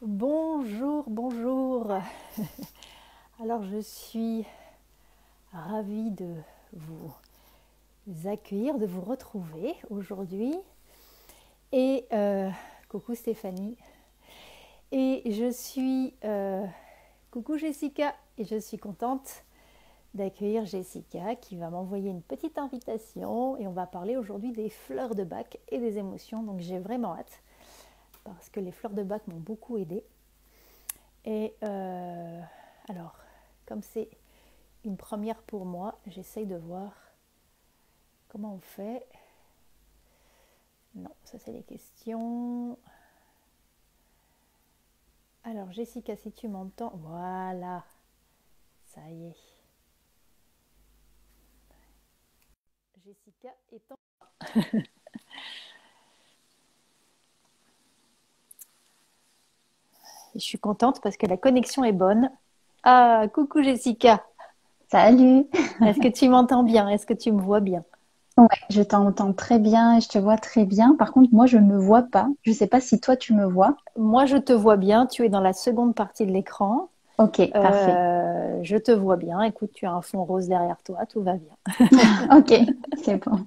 Bonjour, bonjour. Alors je suis ravie de vous accueillir, de vous retrouver aujourd'hui. Et coucou Stéphanie. Et je suis coucou Jessica. Et je suis contente d'accueillir Jessica qui va m'envoyer une petite invitation. Et on va parler aujourd'hui des fleurs de bac et des émotions. Donc j'ai vraiment hâte parce que les fleurs de bac m'ont beaucoup aidée. Et alors, comme c'est une première pour moi, j'essaye de voir comment on fait. Non, ça c'est les questions. Alors Jessica, si tu m'entends, voilà, ça y est. Jessica est en... Je suis contente parce que la connexion est bonne. Ah, coucou Jessica. Salut. Est-ce que tu m'entends bien? Est-ce que tu me vois bien? Ouais, je t'entends très bien et je te vois très bien. Par contre, moi, je ne me vois pas. Je ne sais pas si toi, tu me vois. Moi, je te vois bien. Tu es dans la seconde partie de l'écran. Ok, parfait. Je te vois bien. Écoute, tu as un fond rose derrière toi. Tout va bien. Ok, c'est bon.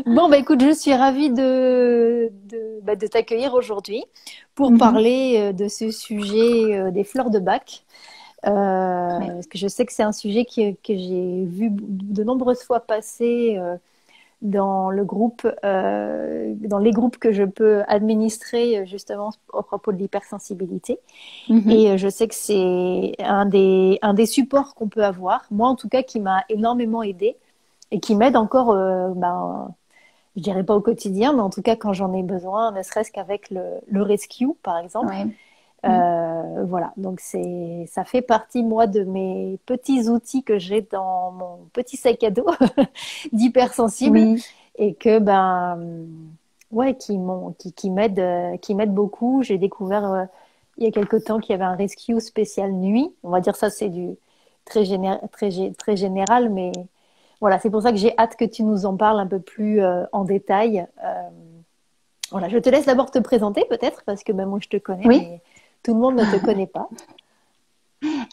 Bon, bah écoute, je suis ravie de t'accueillir aujourd'hui pour Mhm. parler de ce sujet des fleurs de bac. Ouais. Parce que je sais que c'est un sujet que j'ai vu de nombreuses fois passer dans le groupe, dans les groupes que je peux administrer justement au propos de l'hypersensibilité. Mhm. Et je sais que c'est un des supports qu'on peut avoir, moi en tout cas, qui m'a énormément aidé et qui m'aide encore je dirais pas au quotidien, mais en tout cas quand j'en ai besoin, ne serait-ce qu'avec le rescue, par exemple. Ouais. Mm. Voilà, donc ça fait partie, moi, de mes petits outils que j'ai dans mon petit sac à dos d'hypersensible Oui. et que, ouais, qui m'aident beaucoup. J'ai découvert il y a quelque temps qu'il y avait un rescue spécial nuit. On va dire ça, c'est du très général, mais voilà, c'est pour ça que j'ai hâte que tu nous en parles un peu plus en détail. Voilà, je te laisse d'abord te présenter peut-être, parce que moi je te connais, Oui. mais tout le monde ne te connaît pas.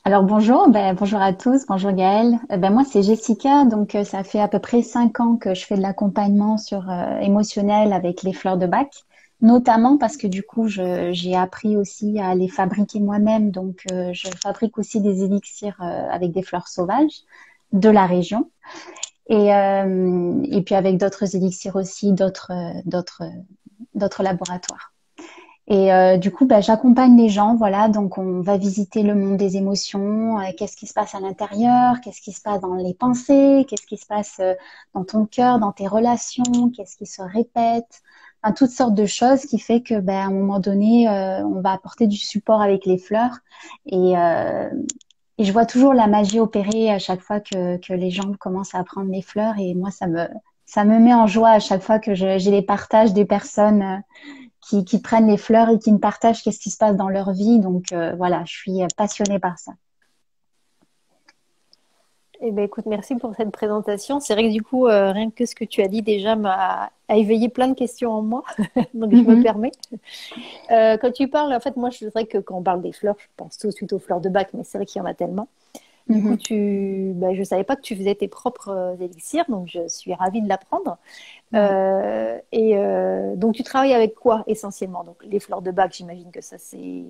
Alors bonjour, bonjour à tous, bonjour Gaëlle. Moi c'est Jessica, donc ça fait à peu près 5 ans que je fais de l'accompagnement sur émotionnel avec les fleurs de bac, notamment parce que du coup j'ai appris aussi à les fabriquer moi-même, donc je fabrique aussi des élixirs avec des fleurs sauvages de la région et puis avec d'autres élixirs aussi d'autres laboratoires. Et du coup, j'accompagne les gens, voilà. Donc, on va visiter le monde des émotions. Qu'est-ce qui se passe à l'intérieur? Qu'est-ce qui se passe dans les pensées? Qu'est-ce qui se passe dans ton cœur, dans tes relations? Qu'est-ce qui se répète? Enfin, toutes sortes de choses qui fait que, à un moment donné, on va apporter du support avec les fleurs. Et, euh, et je vois toujours la magie opérer à chaque fois que les gens commencent à prendre les fleurs. Et moi, ça me met en joie à chaque fois que j'ai les partages des personnes. Qui prennent les fleurs et qui me partagent qu'est-ce qui se passe dans leur vie. Donc voilà, je suis passionnée par ça. Eh ben, écoute, merci pour cette présentation. C'est vrai que du coup, rien que ce que tu as dit déjà a éveillé plein de questions en moi, donc je me Mhm, permets. Quand tu parles, en fait, moi, je dirais que quand on parle des fleurs, je pense tout de suite aux fleurs de bac, mais c'est vrai qu'il y en a tellement. Du coup, mhm. je savais pas que tu faisais tes propres élixirs, donc je suis ravie de l'apprendre. Ouais. Donc, tu travailles avec quoi essentiellement? Donc, les fleurs de bac, j'imagine que ça fait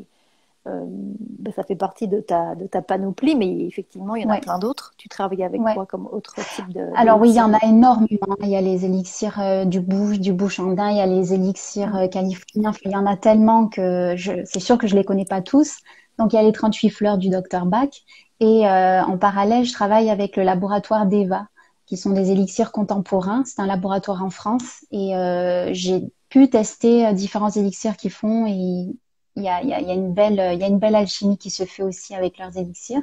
partie de ta panoplie, mais effectivement, il y en a Ouais, plein d'autres. Tu travailles avec ouais. quoi comme autre type Alors oui, il y d'élixir? en a énormément. Il y a les élixirs du bouche andin, il y a les élixirs californiens. Enfin, il y en a tellement que c'est sûr que je les connais pas tous. Donc il y a les 38 fleurs du docteur Bach. Et en parallèle, je travaille avec le laboratoire d'Eva, qui sont des élixirs contemporains. C'est un laboratoire en France. Et j'ai pu tester différents élixirs qu'ils font. Et il y a une belle alchimie qui se fait aussi avec leurs élixirs.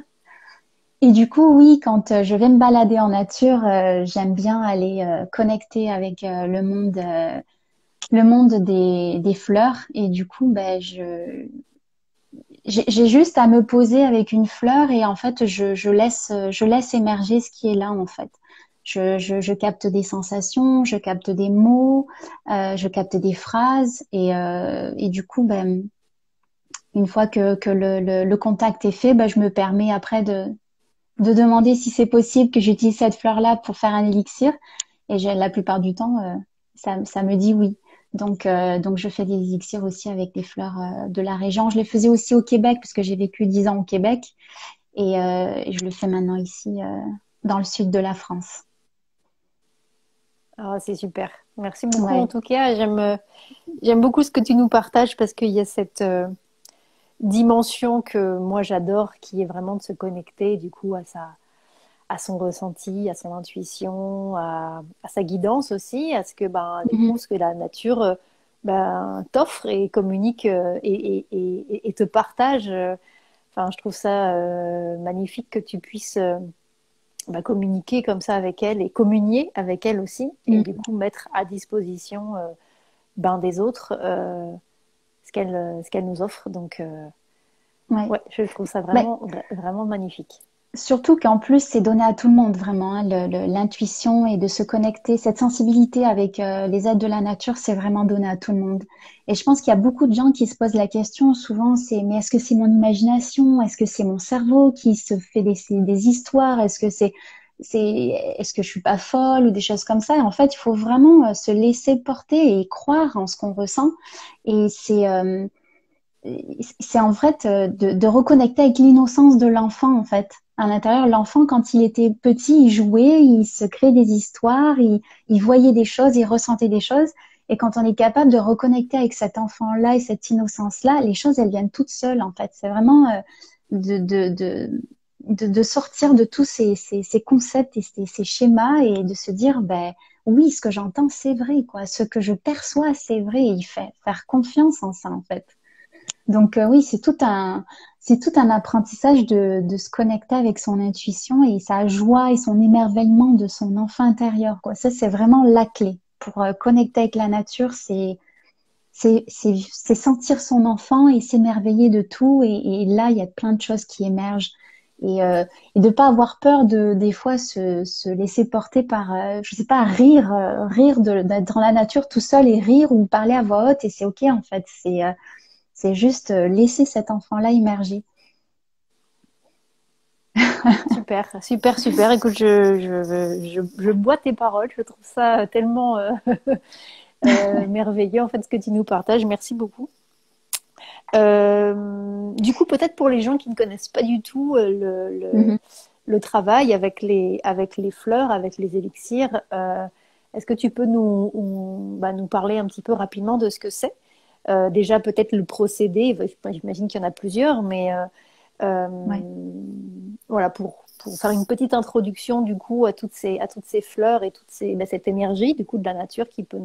Et du coup, oui, quand je vais me balader en nature, j'aime bien aller connecter avec le monde des fleurs. Et du coup, j'ai juste à me poser avec une fleur et en fait, je laisse émerger ce qui est là en fait. Je capte des sensations, je capte des mots, je capte des phrases et du coup, une fois que le contact est fait, bah, je me permets après de demander si c'est possible que j'utilise cette fleur-là pour faire un élixir. Et la plupart du temps, ça me dit oui. Donc, je fais des élixirs aussi avec des fleurs de la région. Je les faisais aussi au Québec, parce que j'ai vécu 10 ans au Québec. Et je le fais maintenant ici, dans le sud de la France. Ah, c'est super. Merci beaucoup en Ouais. tout cas. J'aime beaucoup ce que tu nous partages parce qu'il y a cette dimension que moi j'adore, qui est vraiment de se connecter du coup à son ressenti, à son intuition, à sa guidance aussi, à ce que ben du Mhm. coup ce que la nature ben, t'offre et communique et te partage. Enfin, je trouve ça magnifique que tu puisses bah, communiquer comme ça avec elle et communier avec elle aussi, et du Mhm. coup mettre à disposition ben, des autres ce qu'elle nous offre. Donc, Ouais. ouais, je trouve ça Mais vraiment magnifique. surtout qu'en plus, c'est donné à tout le monde, vraiment, hein, l'intuition et de se connecter, cette sensibilité avec les aides de la nature, c'est vraiment donné à tout le monde. Et je pense qu'il y a beaucoup de gens qui se posent la question, souvent, mais est-ce que c'est mon imagination? Est-ce que c'est mon cerveau qui se fait des histoires? Est-ce que je suis pas folle ou des choses comme ça? Et en fait, il faut vraiment se laisser porter et croire en ce qu'on ressent. Et c'est en fait de reconnecter avec l'innocence de l'enfant en fait. À l'intérieur, l'enfant, quand il était petit, il jouait, il se créait des histoires, il voyait des choses, il ressentait des choses. Et quand on est capable de reconnecter avec cet enfant-là et cette innocence-là, les choses, elles viennent toutes seules en fait. C'est vraiment de, de, de, de sortir de tous ces concepts et ces schémas et de se dire, ben oui, ce que j'entends, c'est vrai, quoi. Ce que je perçois, c'est vrai. Et il fait faire confiance en ça en fait. Donc oui, c'est tout un apprentissage de se connecter avec son intuition et sa joie et son émerveillement de son enfant intérieur, quoi. Ça, c'est vraiment la clé pour connecter avec la nature. C'est sentir son enfant et s'émerveiller de tout. Et là, il y a plein de choses qui émergent. Et de pas avoir peur de des fois se laisser porter par, je sais pas, rire d'être dans la nature tout seul et rire ou parler à voix haute. Et c'est OK en fait. C'est juste laisser cet enfant-là immerger. Super, super, super. Écoute, je bois tes paroles. Je trouve ça tellement merveilleux, en fait, ce que tu nous partages. Merci beaucoup. Du coup, peut-être pour les gens qui ne connaissent pas du tout Mhm. le travail avec les fleurs, avec les élixirs, est-ce que tu peux bah, nous parler un petit peu rapidement de ce que c'est? Déjà, peut-être le procédé, j'imagine qu'il y en a plusieurs, mais euh, Ouais. voilà, pour faire une petite introduction du coup à toutes ces fleurs et bah, cette énergie du coup de la nature qui peut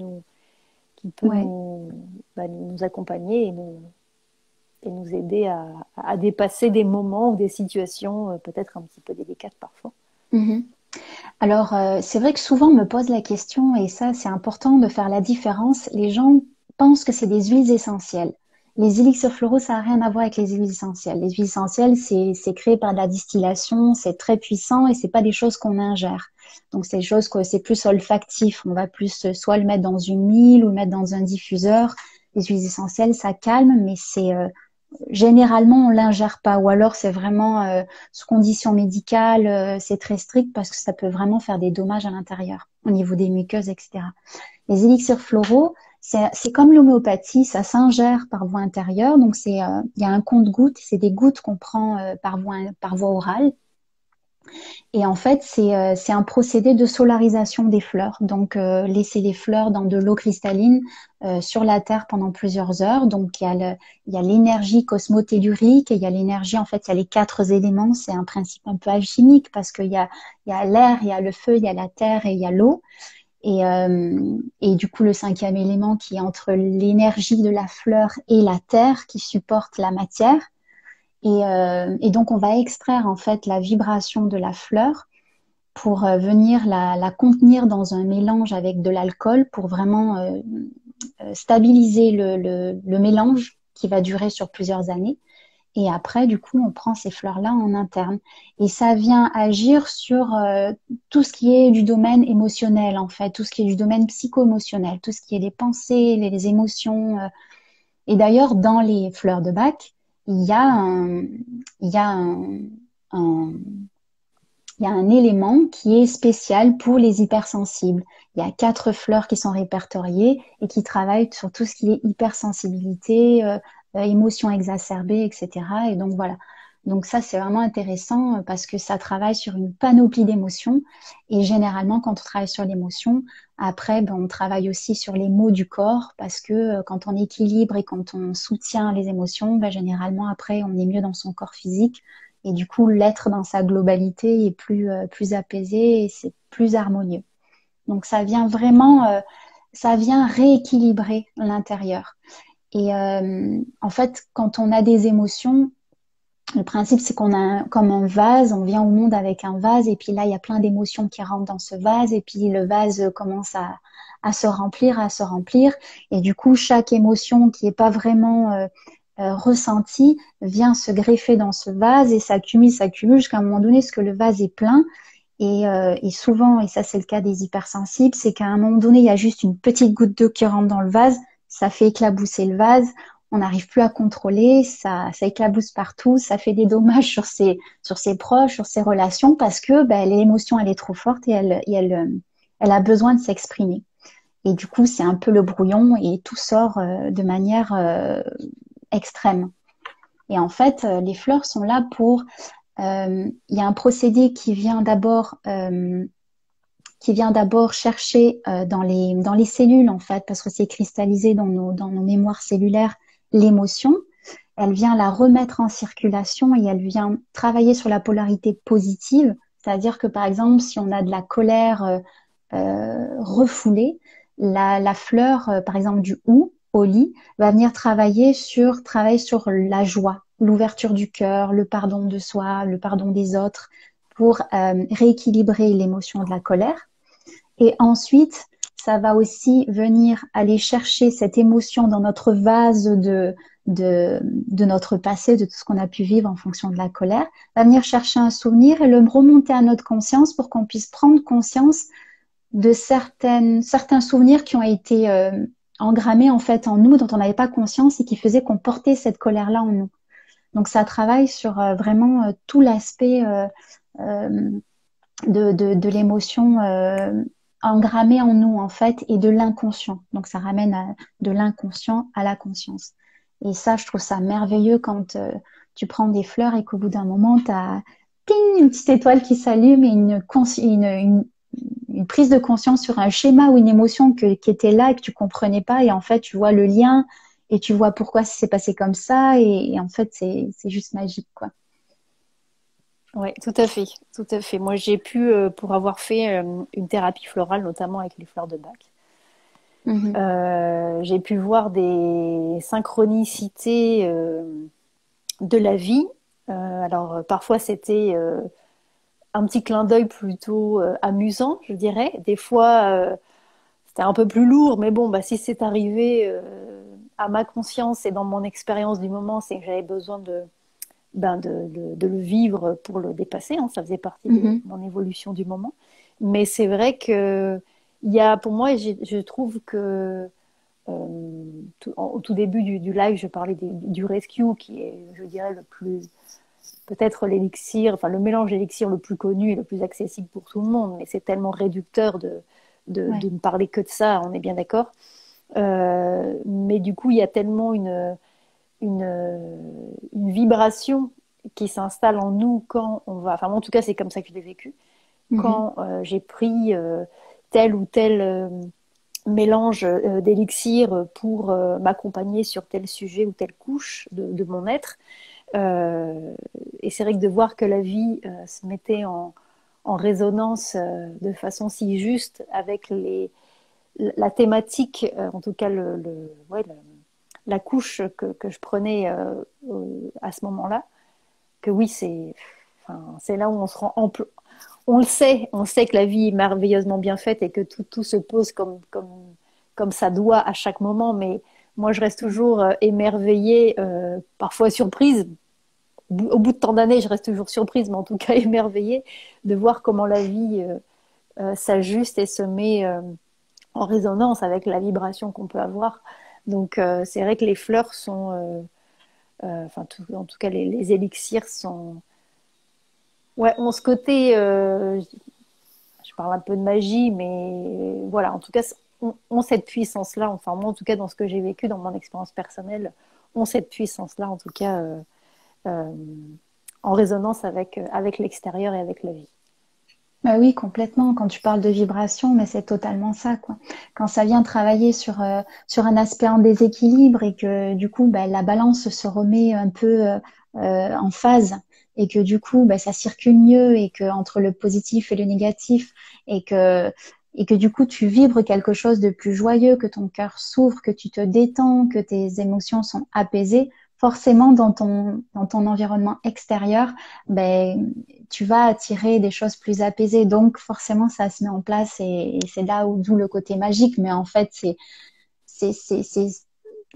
Ouais. bah, nous accompagner et nous aider à dépasser des moments ou des situations peut-être un petit peu délicates parfois. Mhm. Alors, c'est vrai que souvent on me pose la question, et ça, c'est important de faire la différence. Les gens pensent que c'est des huiles essentielles. Les élixirs floraux, ça n'a rien à voir avec les huiles essentielles. Les huiles essentielles, c'est créé par de la distillation, c'est très puissant et c'est pas des choses qu'on ingère. Donc, c'est des choses que c'est plus olfactif. On va plus soit le mettre dans une huile ou le mettre dans un diffuseur. Les huiles essentielles, ça calme, mais généralement, on l'ingère pas, ou alors c'est vraiment sous condition médicale, c'est très strict parce que ça peut vraiment faire des dommages à l'intérieur, au niveau des muqueuses, etc. Les élixirs floraux, c'est comme l'homéopathie, ça s'ingère par voie intérieure, donc il y a un compte-gouttes, c'est des gouttes qu'on prend par voie orale. Et en fait, c'est un procédé de solarisation des fleurs. Donc, laisser les fleurs dans de l'eau cristalline sur la terre pendant plusieurs heures. Donc, il y a l'énergie cosmotellurique et il y a l'énergie, en fait, il y a les quatre éléments. C'est un principe un peu alchimique parce il y a l'air, il y a le feu, il y a la terre et il y a l'eau. Et du coup, le cinquième élément qui est entre l'énergie de la fleur et la terre qui supporte la matière. Et donc, on va extraire en fait la vibration de la fleur pour venir la contenir dans un mélange avec de l'alcool pour vraiment stabiliser le mélange qui va durer sur plusieurs années. Et après, du coup, on prend ces fleurs-là en interne. Et ça vient agir sur tout ce qui est du domaine émotionnel, en fait, tout ce qui est du domaine psycho-émotionnel, tout ce qui est les pensées, les émotions. Et d'ailleurs, dans les fleurs de Bach, il y a un, il y a un, il y a un élément qui est spécial pour les hypersensibles. Il y a 4 fleurs qui sont répertoriées et qui travaillent sur tout ce qui est hypersensibilité, émotions exacerbées, etc. Et donc voilà. Donc ça, c'est vraiment intéressant parce que ça travaille sur une panoplie d'émotions. Et généralement, quand on travaille sur l'émotion, après, ben, on travaille aussi sur les mots du corps parce que quand on équilibre et quand on soutient les émotions, ben, généralement, après, on est mieux dans son corps physique. Et du coup, l'être dans sa globalité est plus apaisé et c'est plus harmonieux. Donc, ça vient vraiment, ça vient rééquilibrer l'intérieur. Et en fait, quand on a des émotions, le principe, c'est qu'on a comme un vase, on vient au monde avec un vase, et puis là, il y a plein d'émotions qui rentrent dans ce vase, et puis le vase commence à se remplir, à se remplir. Et du coup, chaque émotion qui n'est pas vraiment ressentie vient se greffer dans ce vase, et s'accumule, jusqu'à un moment donné, ce que le vase est plein. Et souvent, et ça c'est le cas des hypersensibles, c'est qu'à un moment donné, il y a juste une petite goutte d'eau qui rentre dans le vase, ça fait éclabousser le vase, on n'arrive plus à contrôler, ça éclabousse partout, ça fait des dommages sur ses proches, sur ses relations, parce que ben, l'émotion, elle est trop forte et elle a besoin de s'exprimer. Et du coup, c'est un peu le brouillon et tout sort de manière extrême. Et en fait, les fleurs sont là pour... Il y a un procédé qui vient d'abord chercher dans les cellules, en fait, parce que c'est cristallisé dans nos mémoires cellulaires, l'émotion. Elle vient la remettre en circulation et elle vient travailler sur la polarité positive. C'est-à-dire que, par exemple, si on a de la colère refoulée, la fleur, par exemple, du hou, au lit, va venir travailler sur la joie, l'ouverture du cœur, le pardon de soi, le pardon des autres, pour rééquilibrer l'émotion de la colère. Et ensuite, ça va aussi venir aller chercher cette émotion dans notre vase de notre passé, de tout ce qu'on a pu vivre en fonction de la colère, va venir chercher un souvenir et le remonter à notre conscience pour qu'on puisse prendre conscience de certains souvenirs qui ont été engrammés en fait en nous, dont on n'avait pas conscience et qui faisaient qu'on portait cette colère-là en nous. Donc ça travaille sur vraiment tout l'aspect euh, de l'émotion engrammée en nous en fait et de l'inconscient. Donc ça ramène de l'inconscient à la conscience. Et ça, je trouve ça merveilleux quand tu prends des fleurs et qu'au bout d'un moment, tu as une petite étoile qui s'allume et une prise de conscience sur un schéma ou une émotion qui était là et que tu comprenais pas. Et en fait, tu vois le lien et tu vois pourquoi c'est passé comme ça. Et en fait, c'est juste magique, quoi. Oui, tout à fait, tout à fait. Moi, j'ai pu, pour avoir fait une thérapie florale, notamment avec les fleurs de Bach, Mhm. j'ai pu voir des synchronicités de la vie. Alors, parfois, c'était un petit clin d'œil plutôt amusant, je dirais. Des fois, c'était un peu plus lourd, mais bon, bah, si c'est arrivé à ma conscience et dans mon expérience du moment, c'est que j'avais besoin de le vivre pour le dépasser, hein. Ça faisait partie de Mhm. mon évolution du moment. Mais c'est vrai que il y a, pour moi, je trouve que au tout début du live, je parlais du rescue, qui est, je dirais, le plus, peut-être l'élixir, enfin le mélange d'élixir le plus connu et le plus accessible pour tout le monde, mais c'est tellement réducteur Ouais. de ne parler que de ça, on est bien d'accord. Mais du coup, il y a tellement une, une vibration qui s'installe en nous quand on va, enfin moi, en tout cas c'est comme ça que je l'ai vécu, Mhm. quand j'ai pris tel ou tel mélange d'élixir pour m'accompagner sur tel sujet ou telle couche de mon être. Et c'est vrai que de voir que la vie se mettait en résonance de façon si juste avec la thématique, en tout cas ouais, la couche que je prenais à ce moment-là, que oui, c'est là où on se rend on le sait que la vie est merveilleusement bien faite et que tout se pose comme ça doit à chaque moment, mais moi je reste toujours émerveillée, parfois surprise. Au bout de tant d'années, je reste toujours surprise, mais en tout cas émerveillée de voir comment la vie s'ajuste et se met en résonance avec la vibration qu'on peut avoir. Donc c'est vrai que les fleurs sont Enfin, en tout cas, les élixirs sont, ouais, ont ce côté, je parle un peu de magie, mais voilà, en tout cas, ont cette puissance-là. Enfin, moi, en tout cas, dans ce que j'ai vécu, dans mon expérience personnelle, ont cette puissance-là, en tout cas, euh, en résonance avec l'extérieur et avec la vie. Bah oui, complètement. Quand tu parles de vibration, mais c'est totalement ça, quoi. Quand ça vient travailler sur un aspect en déséquilibre et que du coup, bah, la balance se remet un peu en phase et que du coup, bah, ça circule mieux et que entre le positif et le négatif et que du coup, tu vibres quelque chose de plus joyeux, que ton cœur s'ouvre, que tu te détends, que tes émotions sont apaisées, forcément dans ton environnement extérieur, ben tu vas attirer des choses plus apaisées. Donc, forcément, ça se met en place et c'est là où d'où le côté magique. Mais en fait, c'est, c'est, c'est,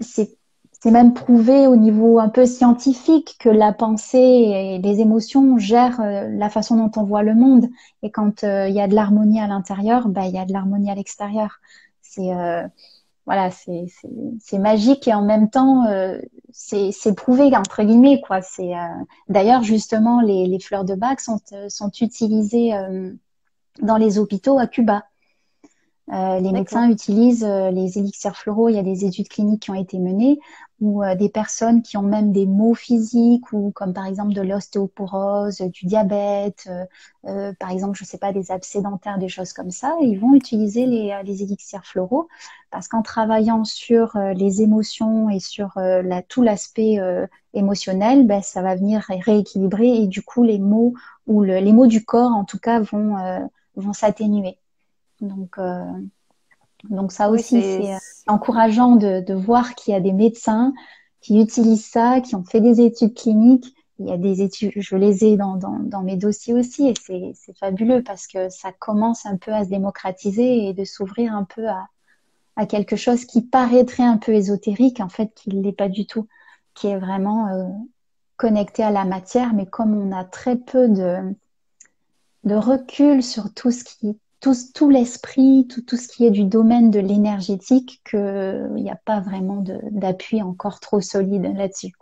c'est, c'est même prouvé au niveau un peu scientifique que la pensée et les émotions gèrent la façon dont on voit le monde. Et quand il y a de l'harmonie à l'intérieur, ben, il y a de l'harmonie à l'extérieur. C'est, voilà, c'est magique et en même temps, c'est prouvé entre guillemets quoi. D'ailleurs justement les fleurs de bac sont utilisées dans les hôpitaux à Cuba. Les D'accord. médecins utilisent les élixirs floraux. Il y a des études cliniques qui ont été menées où des personnes qui ont même des maux physiques ou comme par exemple de l'ostéoporose, du diabète, par exemple, je sais pas, des abcès dentaires, des choses comme ça, ils vont utiliser les élixirs floraux parce qu'en travaillant sur les émotions et sur tout l'aspect émotionnel, ben, ça va venir rééquilibrer et du coup les maux ou les maux du corps en tout cas vont s'atténuer. Donc, euh, donc ça Oui, aussi, c'est encourageant de voir qu'il y a des médecins qui utilisent ça, qui ont fait des études cliniques. Il y a des études, je les ai dans mes dossiers aussi, et c'est fabuleux parce que ça commence un peu à se démocratiser et de s'ouvrir un peu à quelque chose qui paraîtrait un peu ésotérique, en fait, qui ne l'est pas du tout, qui est vraiment connecté à la matière, mais comme on a très peu de recul sur tout l'esprit, tout ce qui est du domaine de l'énergétique, qu'il n'y a pas vraiment d'appui encore trop solide là-dessus.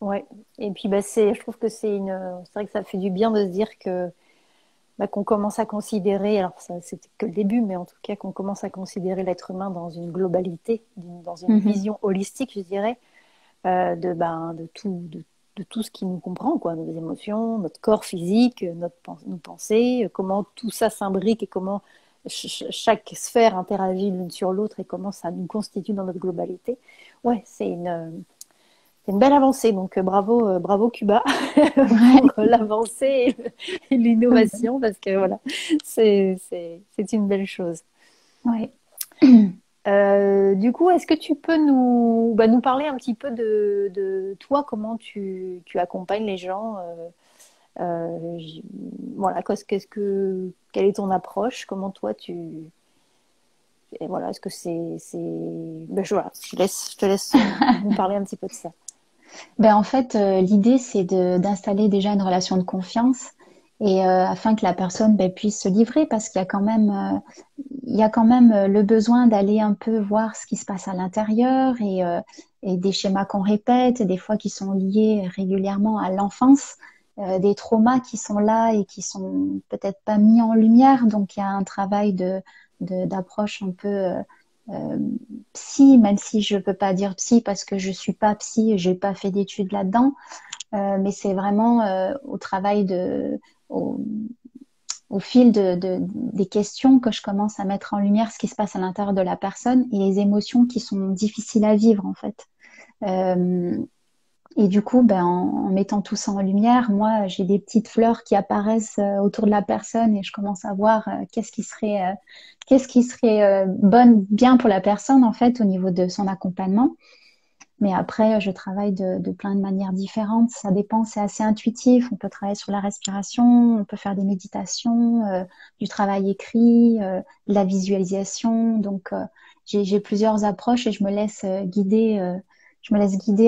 ouais. Et puis, bah, je trouve que c'est vrai que ça fait du bien de se dire que bah, qu'on commence à considérer, alors ça c'était que le début, mais en tout cas qu'on commence à considérer l'être humain dans une globalité, dans une Mhm. vision holistique, je dirais, de tout ce qui nous comprend, quoi, nos émotions, notre corps physique, nos pensées, comment tout ça s'imbrique et comment chaque sphère interagit l'une sur l'autre et comment ça nous constitue dans notre globalité. Ouais, c'est une belle avancée, donc bravo Cuba pour Ouais. l'avancée et l'innovation, parce que voilà, c'est une belle chose. Ouais. Du coup, est-ce que tu peux nous parler un petit peu de toi, comment tu accompagnes les gens voilà, quelle est ton approche? Comment toi et voilà, est-ce que voilà, je te laisse nous parler un petit peu de ça. Ben, en fait, l'idée, c'est d'installer déjà une relation de confiance et afin que la personne ben, puisse se livrer parce qu'il y a quand même, il y a quand même le besoin d'aller un peu voir ce qui se passe à l'intérieur et des schémas qu'on répète, des fois qui sont liés régulièrement à l'enfance, des traumas qui sont là et qui sont peut-être pas mis en lumière. Donc, il y a un travail d'approche un peu euh, psy, même si je peux pas dire psy parce que je suis pas psy, et j'ai pas fait d'études là-dedans, mais c'est vraiment au travail au, au fil des questions que je commence à mettre en lumière ce qui se passe à l'intérieur de la personne et les émotions qui sont difficiles à vivre en fait. Euh, et du coup, ben, en mettant tout ça en lumière, moi, j'ai des petites fleurs qui apparaissent autour de la personne et je commence à voir qu'est-ce qui serait bien pour la personne en fait au niveau de son accompagnement. Mais après, je travaille de plein de manières différentes. Ça dépend, c'est assez intuitif. On peut travailler sur la respiration, on peut faire des méditations, du travail écrit, de la visualisation. Donc, j'ai plusieurs approches et je me laisse guider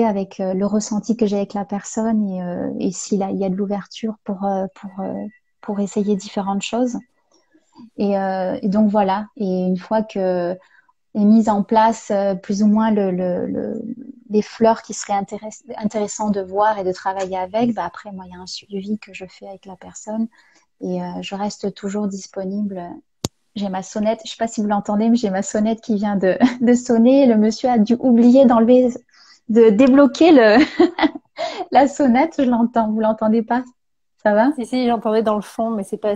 avec le ressenti que j'ai avec la personne et s'il il y a de l'ouverture pour essayer différentes choses. Et donc voilà. Et une fois que est mise en place plus ou moins des fleurs qui seraient intéressantes de voir et de travailler avec, bah après, moi, il y a un suivi que je fais avec la personne et je reste toujours disponible. J'ai ma sonnette, je sais pas si vous l'entendez, mais j'ai ma sonnette qui vient de sonner. Le monsieur a dû oublier de débloquer la sonnette. Je l'entends. Vous l'entendez pas? Ça va? Si, j'entendais dans le fond, mais c'est pas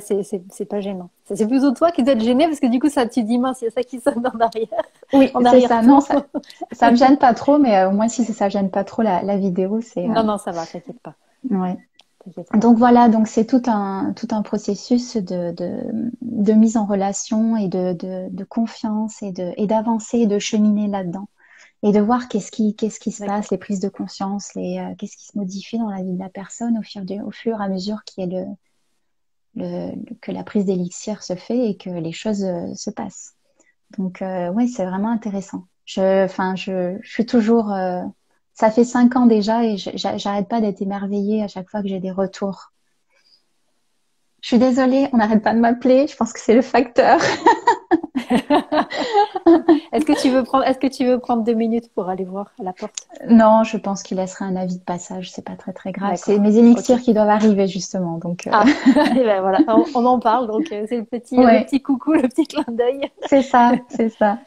gênant. C'est plutôt toi qui dois être gêné parce que du coup, ça, tu dis mince, il y a ça qui sonne en arrière, Oui, en c'est ça. Non, arrière-plan. ça me gêne pas trop, mais au moins si ça gêne pas trop la vidéo, c'est Non, non, ça va, t'inquiète pas. ouais. T'inquiète pas. Donc voilà, donc c'est tout un processus de mise en relation et de confiance et d'avancer et de cheminer là-dedans et de voir qu'est-ce qui se D'accord. passe, les prises de conscience, qu'est-ce qui se modifie dans la vie de la personne au fur et à mesure que la prise d'élixir se fait et que les choses se passent. Donc ouais, c'est vraiment intéressant. Je suis toujours. Ça fait 5 ans déjà et j'arrête pas d'être émerveillée à chaque fois que j'ai des retours. Je suis désolée, on n'arrête pas de m'appeler. Je pense que c'est le facteur. Est-ce que tu veux prendre 2 minutes pour aller voir à la porte? Non, je pense qu'il laissera un avis de passage. C'est pas très grave. C'est D'accord. mes Ok. élixirs qui doivent arriver justement. Donc Ah, et ben voilà, on en parle, donc c'est le ouais, petit coucou, le petit clin d'œil. c'est ça, c'est ça.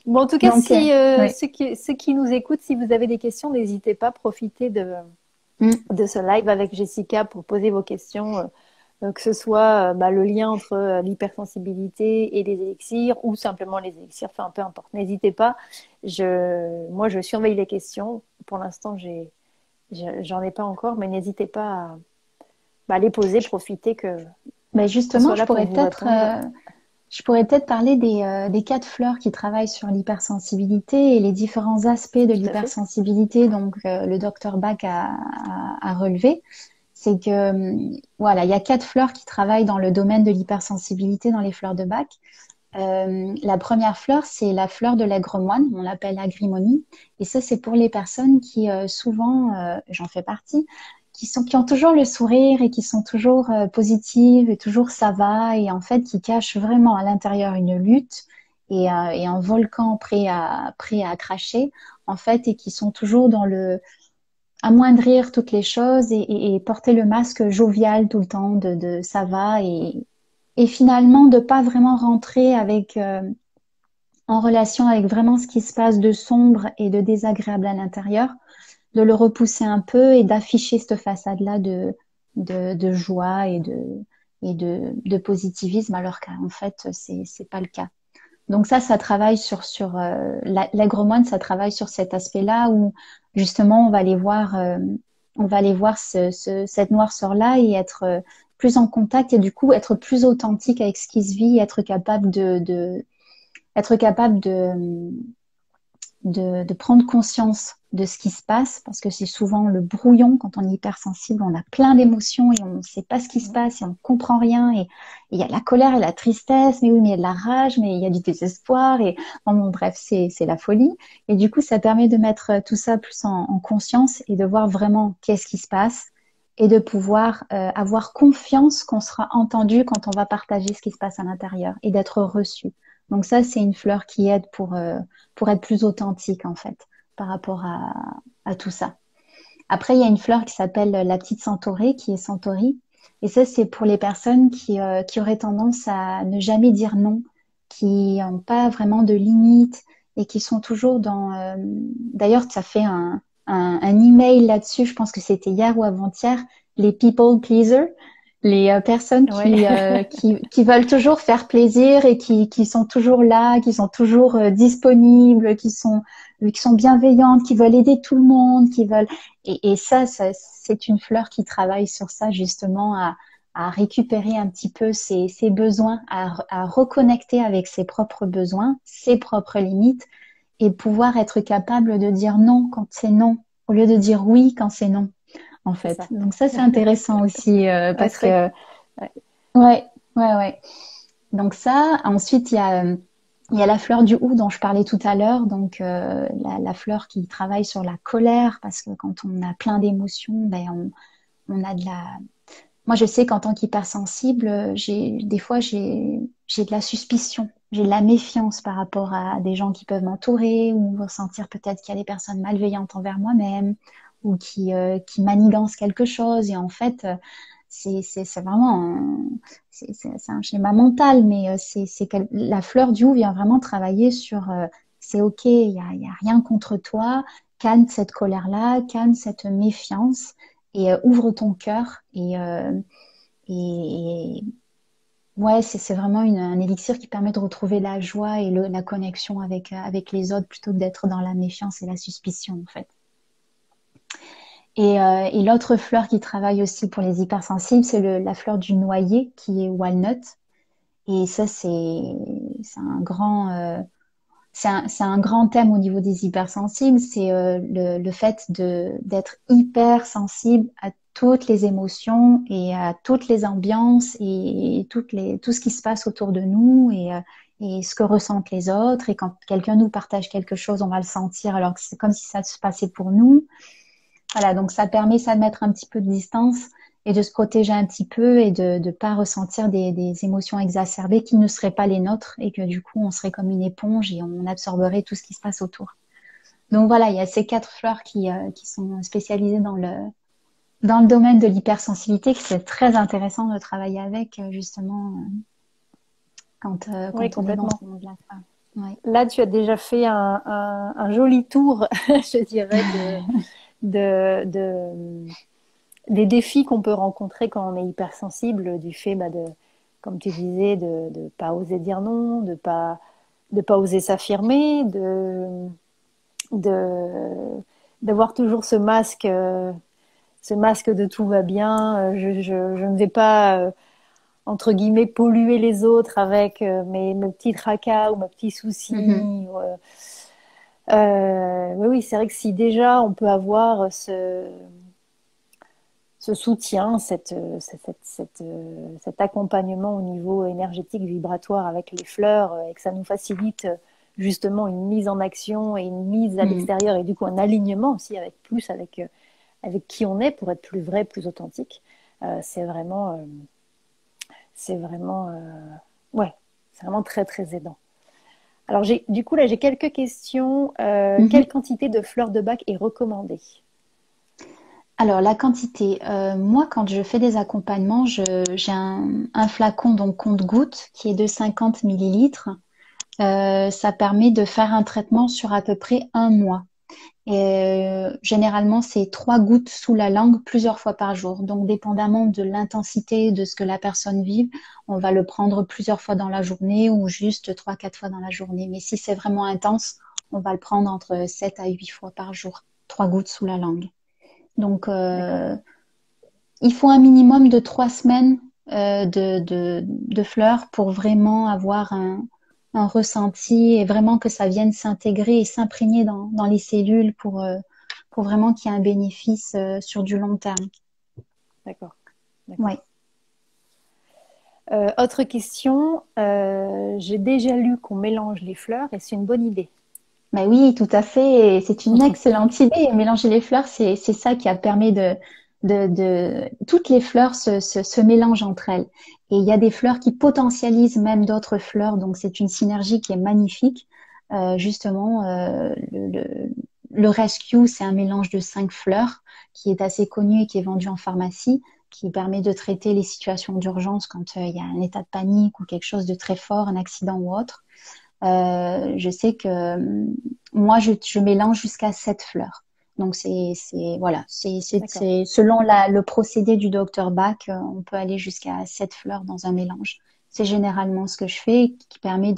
Bon, en tout cas, Donc si oui. ceux qui nous écoutent, si vous avez des questions, n'hésitez pas à profiter Mm. de ce live avec Jessica pour poser vos questions, que ce soit bah, le lien entre l'hypersensibilité et les élixirs ou simplement les élixirs, enfin peu importe. N'hésitez pas. Moi, je surveille les questions. Pour l'instant, j'en ai pas encore, mais n'hésitez pas à bah, les poser, profiter Ben qu'on justement, soit là pour vous répondre. je pourrais peut-être parler des 4 fleurs qui travaillent sur l'hypersensibilité et les différents aspects de Tout à fait. l'hypersensibilité. Donc, le docteur Bach a relevé, c'est que voilà, il y a 4 fleurs qui travaillent dans le domaine de l'hypersensibilité dans les fleurs de Bach. La première fleur, c'est la fleur de l'aigremone, on l'appelle agrimonie, et ça, c'est pour les personnes qui souvent, j'en fais partie, qui ont toujours le sourire et qui sont toujours positives et toujours ça va, et en fait qui cachent vraiment à l'intérieur une lutte et un volcan prêt à cracher, en fait, et qui sont toujours dans le amoindrir toutes les choses et porter le masque jovial tout le temps de ça va et finalement de pas vraiment rentrer avec en relation avec vraiment ce qui se passe de sombre et de désagréable à l'intérieur, de le repousser un peu et d'afficher cette façade-là de joie de positivisme, alors qu'en fait, c'est pas le cas. Donc ça travaille l'aigremone, ça travaille sur cet aspect-là où justement on va aller voir cette noirceur-là et être plus en contact et du coup être plus authentique avec ce qui se vit, être capable de prendre conscience de ce qui se passe, parce que c'est souvent le brouillon quand on est hypersensible, on a plein d'émotions et on ne sait pas ce qui se passe et on ne comprend rien et il y a la colère et la tristesse, mais oui, mais il y a de la rage, mais il y a du désespoir et bon, bref, c'est la folie. Et du coup, ça permet de mettre tout ça plus en conscience et de voir vraiment qu'est-ce qui se passe et de pouvoir avoir confiance qu'on sera entendu quand on va partager ce qui se passe à l'intérieur et d'être reçu. Donc ça, c'est une fleur qui aide pour être plus authentique en fait par rapport à tout ça. Après, il y a une fleur qui s'appelle la petite centaurée, qui est centauri. Et ça, c'est pour les personnes qui auraient tendance à ne jamais dire non, qui n'ont pas vraiment de limites et qui sont toujours dans... D'ailleurs, ça fait un email là-dessus, je pense que c'était hier ou avant-hier, les people pleasers, les personnes Ouais. qui veulent toujours faire plaisir et qui sont toujours là, qui sont toujours disponibles, qui sont bienveillantes, qui veulent aider tout le monde, qui veulent et ça c'est une fleur qui travaille sur ça justement à récupérer un petit peu ses besoins, à reconnecter avec ses propres besoins, ses propres limites et pouvoir être capable de dire non quand c'est non au lieu de dire oui quand c'est non en C'est fait. ça. Donc ça c'est intéressant aussi Ouais, parce que ouais ouais. Donc ça, ensuite il y a la fleur du hou dont je parlais tout à l'heure, donc la fleur qui travaille sur la colère, parce que quand on a plein d'émotions, ben on a de la... Moi, je sais qu'en tant qu'hypersensible, des fois, j'ai de la suspicion j'ai de la méfiance par rapport à des gens qui peuvent m'entourer ou ressentir peut-être qu'il y a des personnes malveillantes envers moi-même ou qui manigancent quelque chose. Et en fait, c'est vraiment c'est un schéma mental, mais la fleur du Hou vient vraiment travailler sur c'est OK, il y a rien contre toi, calme cette colère-là, calme cette méfiance et ouvre ton cœur et ouais, c'est vraiment un élixir qui permet de retrouver la joie et la connexion avec les autres plutôt que d'être dans la méfiance et la suspicion, en fait. Et l'autre fleur qui travaille aussi pour les hypersensibles, c'est la fleur du noyer qui est walnut. Et ça, c'est un grand, c'est un grand thème au niveau des hypersensibles, c'est le fait d'être hyper sensible à toutes les émotions et à toutes les ambiances et tout ce qui se passe autour de nous et ce que ressentent les autres. Et quand quelqu'un nous partage quelque chose, on va le sentir alors que c'est comme si ça se passait pour nous. Voilà, donc ça permet ça de mettre un petit peu de distance et de se protéger un petit peu et de ne pas ressentir des émotions exacerbées qui ne seraient pas les nôtres et que du coup on serait comme une éponge et on absorberait tout ce qui se passe autour. Donc voilà, il y a ces 4 fleurs qui sont spécialisées dans le domaine de l'hypersensibilité, que c'est très intéressant de travailler avec justement Oui, quand on est dans complètement. ce monde-là. Ouais. Là, tu as déjà fait un joli tour, je dirais, de, des défis qu'on peut rencontrer quand on est hypersensible, du fait, comme tu disais, de pas oser dire non, de pas oser s'affirmer, de, d'avoir toujours ce masque de tout va bien, je ne vais pas, entre guillemets, polluer les autres avec mes petits tracas ou mes petits Mhm. soucis. Oui, oui, c'est vrai que si déjà on peut avoir ce soutien, cet accompagnement au niveau énergétique, vibratoire avec les fleurs, et que ça nous facilite justement une mise en action et une mise à Mhm. l'extérieur et du coup un alignement aussi avec qui on est pour être plus vrai, plus authentique. C'est vraiment, c'est vraiment, ouais, c'est vraiment très très aidant. Alors du coup là j'ai quelques questions. Quelle Mhm. quantité de fleurs de bac est recommandée? Alors, la quantité, moi, quand je fais des accompagnements, j'ai un flacon, donc compte-gouttes, qui est de 50 millilitres. Ça permet de faire un traitement sur à peu près un mois. Et généralement, c'est 3 gouttes sous la langue plusieurs fois par jour. Donc, dépendamment de l'intensité de ce que la personne vive, on va le prendre plusieurs fois dans la journée ou juste 3, 4 fois dans la journée. Mais si c'est vraiment intense, on va le prendre entre 7 à 8 fois par jour. 3 gouttes sous la langue. Donc, D'accord. il faut un minimum de 3 semaines de fleurs pour vraiment avoir un ressenti et vraiment que ça vienne s'intégrer et s'imprégner dans les cellules pour vraiment qu'il y ait un bénéfice sur du long terme. D'accord, d'accord. Ouais. Autre question, j'ai déjà lu qu'on mélange les fleurs et c'est une bonne idée. Mais oui, tout à fait. Et c'est une excellente idée. Mélanger les fleurs, c'est ça qui a permis toutes les fleurs se mélangent entre elles. Et il y a des fleurs qui potentialisent même d'autres fleurs. Donc, c'est une synergie qui est magnifique. Justement, le Rescue, c'est un mélange de 5 fleurs qui est assez connu et qui est vendu en pharmacie, qui permet de traiter les situations d'urgence quand il y a un état de panique ou quelque chose de très fort, un accident ou autre. Je sais que moi, je mélange jusqu'à 7 fleurs. Donc, voilà, D'accord. selon le procédé du docteur Bach, on peut aller jusqu'à 7 fleurs dans un mélange. C'est généralement ce que je fais, qui permet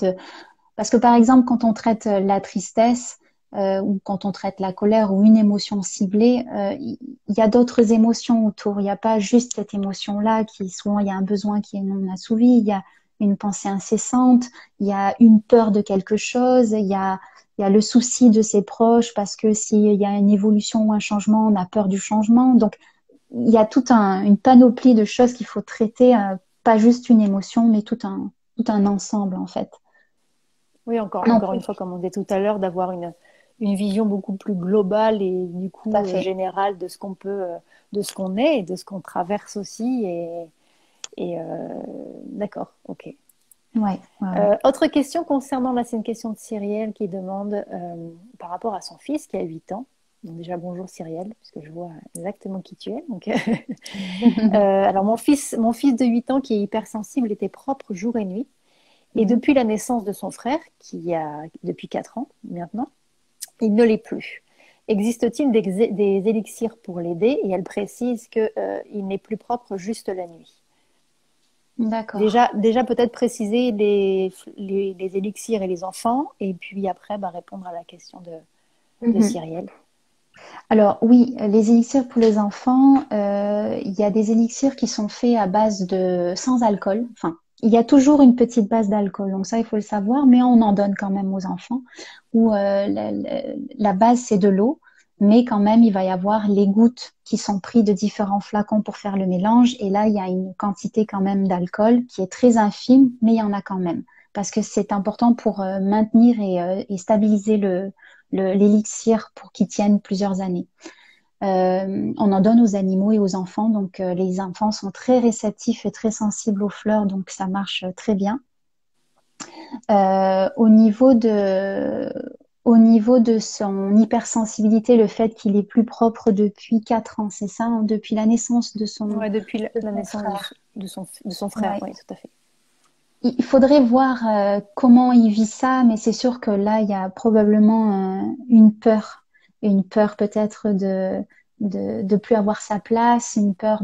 parce que par exemple, quand on traite la tristesse, ou quand on traite la colère ou une émotion ciblée, il y a d'autres émotions autour. Il n'y a pas juste cette émotion-là qui souvent il y a un besoin qui est non assouvi, il y a une pensée incessante, il y a une peur de quelque chose, il y a le souci de ses proches parce que s'il y a une évolution ou un changement, on a peur du changement. Donc il y a une panoplie de choses qu'il faut traiter, pas juste une émotion, mais tout un ensemble en fait. Oui, Donc encore oui, une fois, comme on disait tout à l'heure, d'avoir une vision beaucoup plus globale et du tout à coup fait. générale de ce qu'on peut, de ce qu'on est et de ce qu'on traverse aussi. Et d'accord, ok. Ouais, ouais, ouais. Autre question concernant, là c'est une question de Cyrielle qui demande par rapport à son fils qui a 8 ans. Donc déjà bonjour Cyrielle, puisque je vois exactement qui tu es. Donc, alors mon fils de 8 ans qui est hypersensible était propre jour et nuit. Et Mhm. depuis la naissance de son frère, qui a depuis 4 ans maintenant, il ne l'est plus. Existe-t-il des élixirs pour l'aider? Et elle précise qu'il n'est plus propre juste la nuit. D'accord. Déjà peut-être préciser les élixirs et les enfants, et puis après répondre à la question de Mhm. Cyrielle. Alors oui, les élixirs pour les enfants, il y a des élixirs qui sont faits à base de sans alcool. Enfin, il y a toujours une petite base d'alcool, donc ça il faut le savoir, mais on en donne quand même aux enfants. Où la base c'est de l'eau, mais quand même il va y avoir les gouttes qui sont prises de différents flacons pour faire le mélange, et là il y a une quantité quand même d'alcool qui est très infime, mais il y en a quand même, parce que c'est important pour maintenir et stabiliser l'élixir pour qu'il tienne plusieurs années. On en donne aux animaux et aux enfants, donc les enfants sont très réceptifs et très sensibles aux fleurs, donc ça marche très bien. Euh, au niveau de, Au niveau de son hypersensibilité, le fait qu'il est plus propre depuis 4 ans, c'est ça, hein, depuis la naissance Ouais, depuis de la son naissance frère. de son frère, Ouais. oui, tout à fait. Il faudrait voir comment il vit ça, mais c'est sûr que là, il y a probablement une peur peut-être de plus avoir sa place, une peur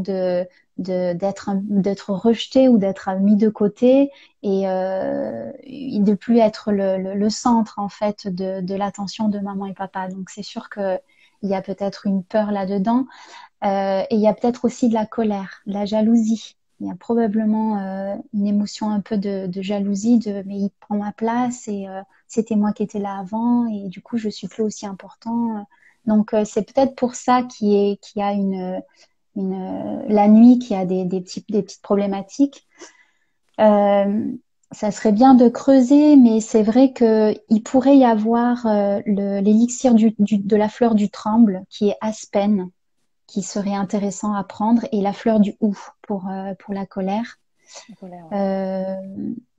d'être rejeté ou d'être mis de côté et de plus être le centre en fait de l'attention de maman et papa. Donc c'est sûr que il y a peut-être une peur là-dedans. Et il y a peut-être aussi de la colère, de la jalousie. Il y a probablement une émotion un peu de jalousie, mais il prend ma place et c'était moi qui étais là avant et du coup je suis plus aussi important. Donc c'est peut-être pour ça qu'il y a la nuit qui a des petites problématiques. Euh, Ça serait bien de creuser, mais c'est vrai que il pourrait y avoir l'élixir de la fleur du tremble qui est aspen qui serait intéressant à prendre et la fleur du hou pour la colère. La colère, ouais. Euh,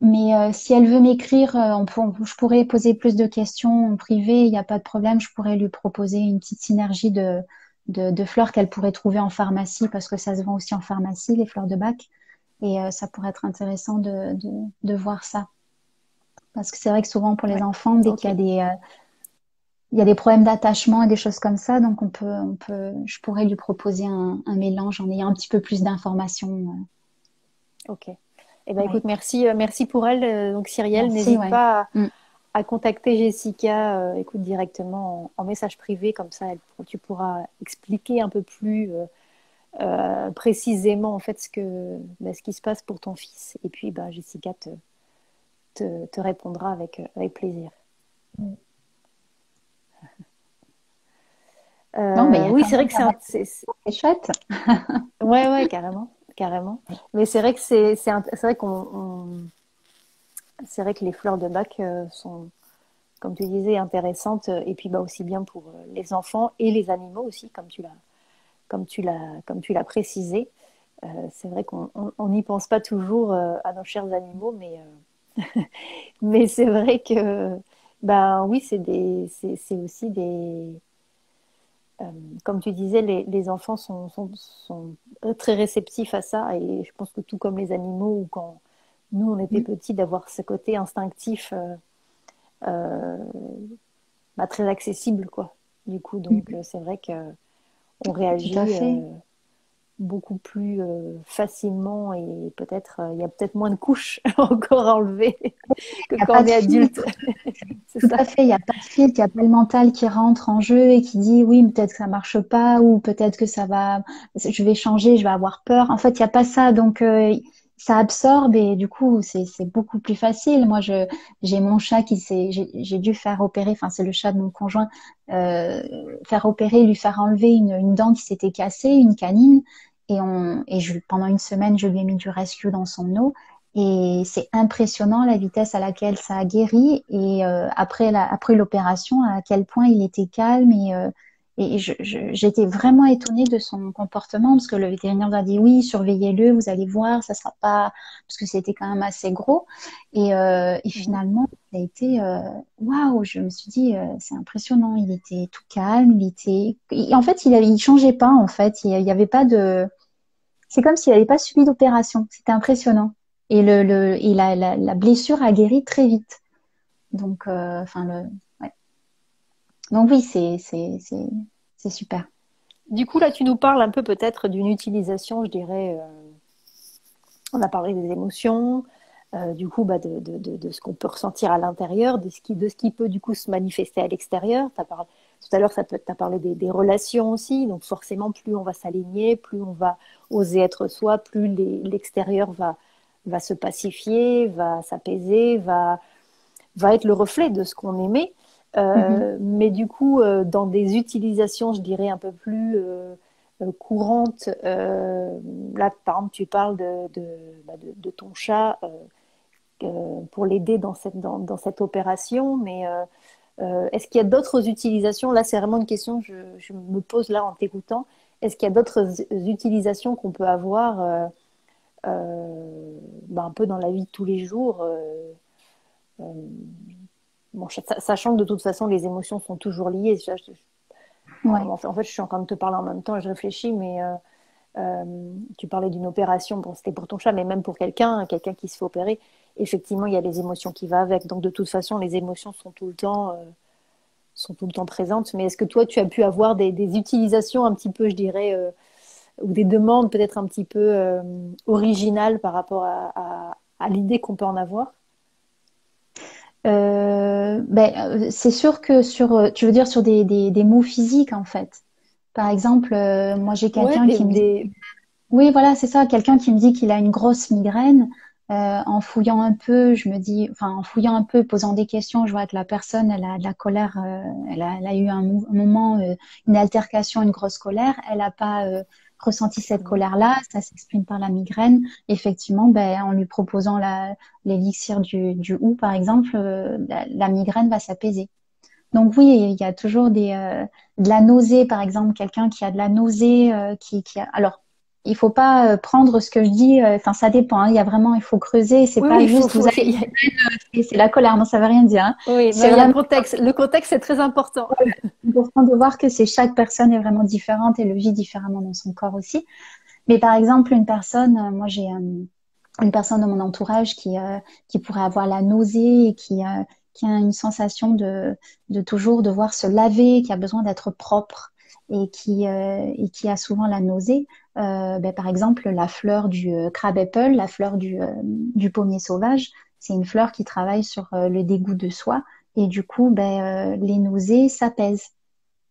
mais si elle veut m'écrire, je pourrais poser plus de questions en privé, il n'y a pas de problème, je pourrais lui proposer une petite synergie de fleurs qu'elle pourrait trouver en pharmacie parce que ça se vend aussi en pharmacie, les fleurs de bac. Et ça pourrait être intéressant de voir ça. Parce que c'est vrai que souvent pour les Ouais. enfants, dès qu'il y Ok, a il y a des problèmes d'attachement et des choses comme ça, donc je pourrais lui proposer un mélange en ayant un petit peu plus d'informations. ok. Eh ben Ouais. écoute, merci pour elle. Donc Cyrielle, Merci, n'hésite ouais. pas Mm. à contacter Jessica, écoute directement en message privé, comme ça tu pourras expliquer un peu plus précisément en fait ce qui se passe pour ton fils. Et puis Jessica te répondra avec plaisir. Mm. Non, mais il y a Oui, quand c'est vrai même que pas mal de chouette. ouais, ouais, carrément, carrément. Mais c'est vrai que c'est vrai c'est vrai que les fleurs de bac sont, comme tu disais, intéressantes. Et puis aussi bien pour les enfants et les animaux aussi, comme tu l'as précisé. C'est vrai qu'on n'y pense pas toujours à nos chers animaux, mais c'est vrai que ben oui, c'est aussi euh, comme tu disais, les enfants sont très réceptifs à ça, et je pense que tout comme les animaux, ou quand nous on était Mm. petits, d'avoir ce côté instinctif euh, très accessible, quoi. Du coup, donc Mm. c'est vrai que on Tout à réagit fait. beaucoup plus facilement, et peut-être il y a peut-être moins de couches encore à enlever que Il n'y a quand pas on de est adulte. filtre. C'est Tout ça. à fait. Il n'y a pas de filtre. Il n'y a pas le mental qui rentre en jeu et qui dit oui, peut-être que ça marche pas ou peut-être que je vais changer, je vais avoir peur. En fait, il n'y a pas ça. Donc, ça absorbe et du coup, c'est beaucoup plus facile. J'ai mon chat j'ai dû faire opérer, enfin, c'est le chat de mon conjoint, euh, faire opérer, lui faire enlever une dent qui s'était cassée, une canine. Pendant une semaine, je lui ai mis du rescue dans son eau. Et c'est impressionnant la vitesse à laquelle ça a guéri et après l'opération, à quel point il était calme Et j'étais vraiment étonnée de son comportement parce que le vétérinaire nous a dit oui, surveillez-le, vous allez voir, ça sera pas parce que c'était quand même assez gros. Et Mhm. finalement, il a été waouh, je me suis dit c'est impressionnant. Il était tout calme, en fait, il changeait pas en fait. Il y avait pas de, c'est comme s'il n'avait pas subi d'opération. C'était impressionnant. Et la blessure a guéri très vite. Donc, ouais. Donc oui, c'est super. Du coup, là, tu nous parles un peu peut-être d'une utilisation, je dirais, on a parlé des émotions, du coup, bah, de ce qu'on peut ressentir à l'intérieur, de ce qui peut du coup se manifester à l'extérieur. Tout à l'heure, tu as parlé des relations aussi, donc forcément, plus on va s'aligner, plus on va oser être soi, plus l'extérieur va se pacifier, va s'apaiser, va être le reflet de ce qu'on aimait. Mhm. Mais du coup, dans des utilisations, je dirais, un peu plus courantes, là, par exemple, tu parles de ton chat pour l'aider dans cette opération, mais est-ce qu'il y a d'autres utilisations? Là, c'est vraiment une question que je me pose là en t'écoutant. Est-ce qu'il y a d'autres utilisations qu'on peut avoir un peu dans la vie de tous les jours euh, bon, sachant que de toute façon, les émotions sont toujours liées. Ouais. En fait, je suis en train de te parler en même temps et je réfléchis, mais tu parlais d'une opération, bon, c'était pour ton chat, mais même pour quelqu'un qui se fait opérer, effectivement, il y a les émotions qui vont avec. Donc, de toute façon, les émotions sont tout le temps présentes. Mais est-ce que toi, tu as pu avoir des utilisations un petit peu, je dirais, ou des demandes peut-être un petit peu originales par rapport à l'idée qu'on peut en avoir? C'est sûr que tu veux dire sur des mots physiques en fait. Par exemple, moi j'ai Ouais, quelqu'un qui me dit, oui voilà c'est ça, quelqu'un qui me dit qu'il a une grosse migraine. En fouillant un peu, je me dis, enfin en fouillant un peu, posant des questions, je vois que la personne elle a de la colère, elle a eu un moment, une altercation, une grosse colère. Elle n'a pas ressenti cette Mhm. colère-là, ça s'exprime par la migraine. Effectivement, ben en lui proposant l'élixir du hou par exemple, la migraine va s'apaiser. Donc oui, il y a toujours de la nausée, par exemple, quelqu'un qui a de la nausée, qui a. Alors, il faut pas prendre ce que je dis. Enfin, ça dépend, hein. Il y a vraiment, il faut creuser. C'est Oui, pas oui, juste vous avez c'est la colère. Non, ça veut rien dire, hein. oui, non, C'est il y a le vraiment contexte. Le contexte, c'est très important. important de voir que c'est chaque personne est vraiment différente et le vit différemment dans son corps aussi. Mais par exemple, une personne, moi j'ai une personne dans mon entourage qui pourrait avoir la nausée et qui a une sensation de toujours devoir se laver, qui a besoin d'être propre et qui a souvent la nausée. Par exemple, la fleur du crab apple, la fleur du pommier sauvage, c'est une fleur qui travaille sur le dégoût de soi et du coup, les nausées s'apaisent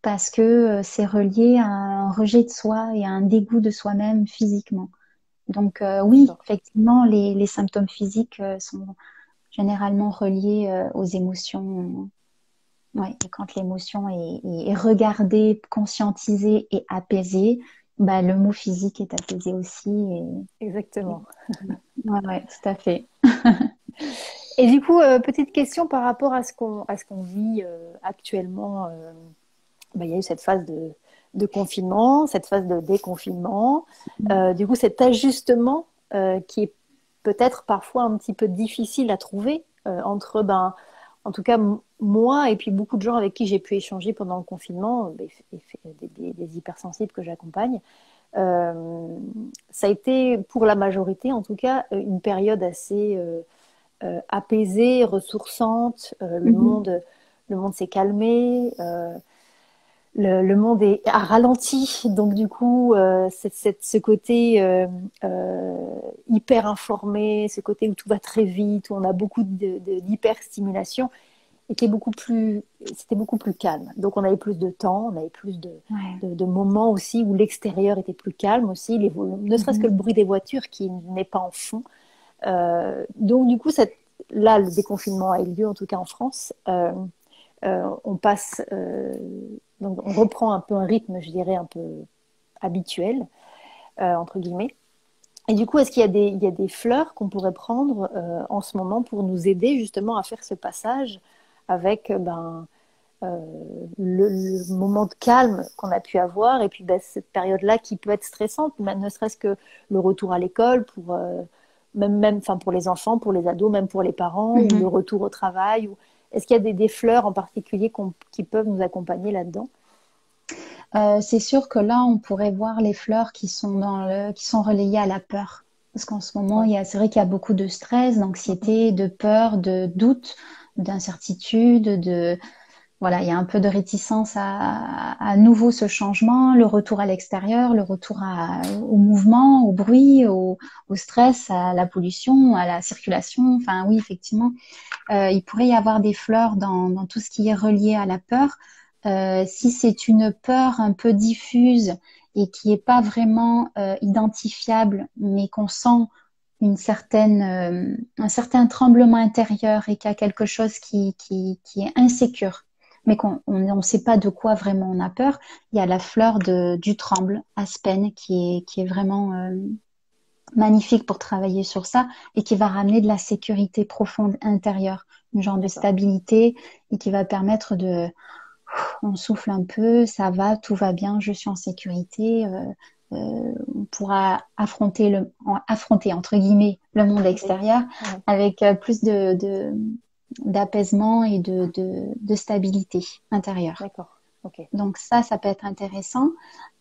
parce que c'est relié à un rejet de soi et à un dégoût de soi-même physiquement. Donc oui, D'accord. effectivement, les symptômes physiques sont généralement reliés aux émotions. Ouais, et quand l'émotion est regardée, conscientisée et apaisée, bah, le mot physique est apaisé aussi. Et- Exactement. Ouais, ouais, tout à fait. Et du coup, petite question par rapport à ce qu'on vit actuellement. Il y a eu cette phase de confinement, cette phase de déconfinement. Du coup, cet ajustement qui est peut-être parfois un petit peu difficile à trouver entre, en tout cas, moi et puis beaucoup de gens avec qui j'ai pu échanger pendant le confinement, des hypersensibles que j'accompagne. Euh, Ça a été, pour la majorité en tout cas, une période assez apaisée, ressourçante. Mhm. Le monde s'est calmé. Le monde a ralenti, donc du coup, ce côté hyper informé, ce côté où tout va très vite, où on a beaucoup d'hyperstimulation, c'était beaucoup plus calme. Donc on avait plus de temps, on avait plus Ouais. de moments aussi où l'extérieur était plus calme aussi, ne serait-ce que Mhm. le bruit des voitures qui n'est pas en fond. Donc du coup, là, le déconfinement a eu lieu, en tout cas en France. On passe, donc on reprend un peu un rythme, je dirais, un peu habituel, entre guillemets. Et du coup, est-ce qu'il y a il y a des fleurs qu'on pourrait prendre en ce moment pour nous aider justement à faire ce passage avec euh, le moment de calme qu'on a pu avoir, et puis bah, cette période-là qui peut être stressante, même ne serait-ce que le retour à l'école pour enfin pour les enfants, pour les ados, même pour les parents, ou le Mhm. retour au travail. Ou... Est-ce qu'il y a des fleurs en particulier qui peuvent nous accompagner là-dedans? C'est sûr que là, on pourrait voir les fleurs qui sont relayées à la peur. Parce qu'en ce moment, Ouais, c'est vrai qu'il y a beaucoup de stress, d'anxiété, de peur, de doute, d'incertitude, voilà, il y a un peu de réticence à nouveau ce changement, le retour à l'extérieur, au mouvement, au bruit, au stress, à la pollution, à la circulation. Enfin, oui, effectivement, il pourrait y avoir des fleurs dans tout ce qui est relié à la peur. Si c'est une peur un peu diffuse et qui est pas vraiment identifiable, mais qu'on sent un certain tremblement intérieur et qu'il y a quelque chose qui est insécure, mais qu'on on ne sait pas de quoi vraiment on a peur, il y a la fleur du tremble, Aspen, qui est vraiment magnifique pour travailler sur ça et qui va ramener de la sécurité profonde intérieure, une genre de d'accord. stabilité et qui va permettre on souffle un peu, ça va, tout va bien, je suis en sécurité. On pourra affronter entre guillemets le monde Oui. extérieur Ouais, avec plus d'apaisement et de stabilité intérieure. d'accord. Ok. Donc ça peut être intéressant.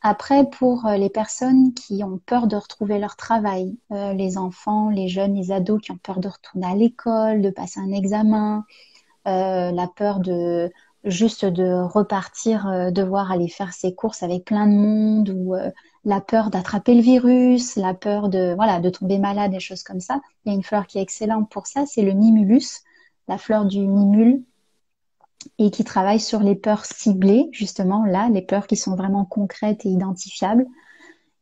Après, pour les personnes qui ont peur de retrouver leur travail, les enfants, les jeunes, les ados qui ont peur de retourner à l'école, de passer un examen, la peur de juste de repartir, devoir aller faire ses courses avec plein de monde, ou la peur d'attraper le virus, la peur de voilà de tomber malade, des choses comme ça. Il y a une fleur qui est excellente pour ça, c'est le mimulus, la fleur du mimule, et qui travaille sur les peurs ciblées, justement là, les peurs qui sont vraiment concrètes et identifiables,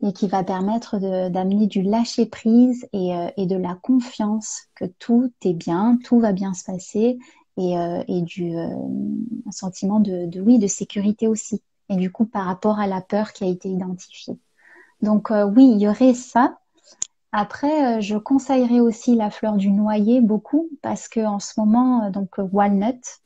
et qui va permettre d'amener du lâcher prise et de la confiance que tout est bien, tout va bien se passer, et un sentiment oui, de sécurité aussi. Et du coup, par rapport à la peur qui a été identifiée. Donc oui, il y aurait ça. Après, je conseillerais aussi la fleur du noyer beaucoup parce que en ce moment, walnut,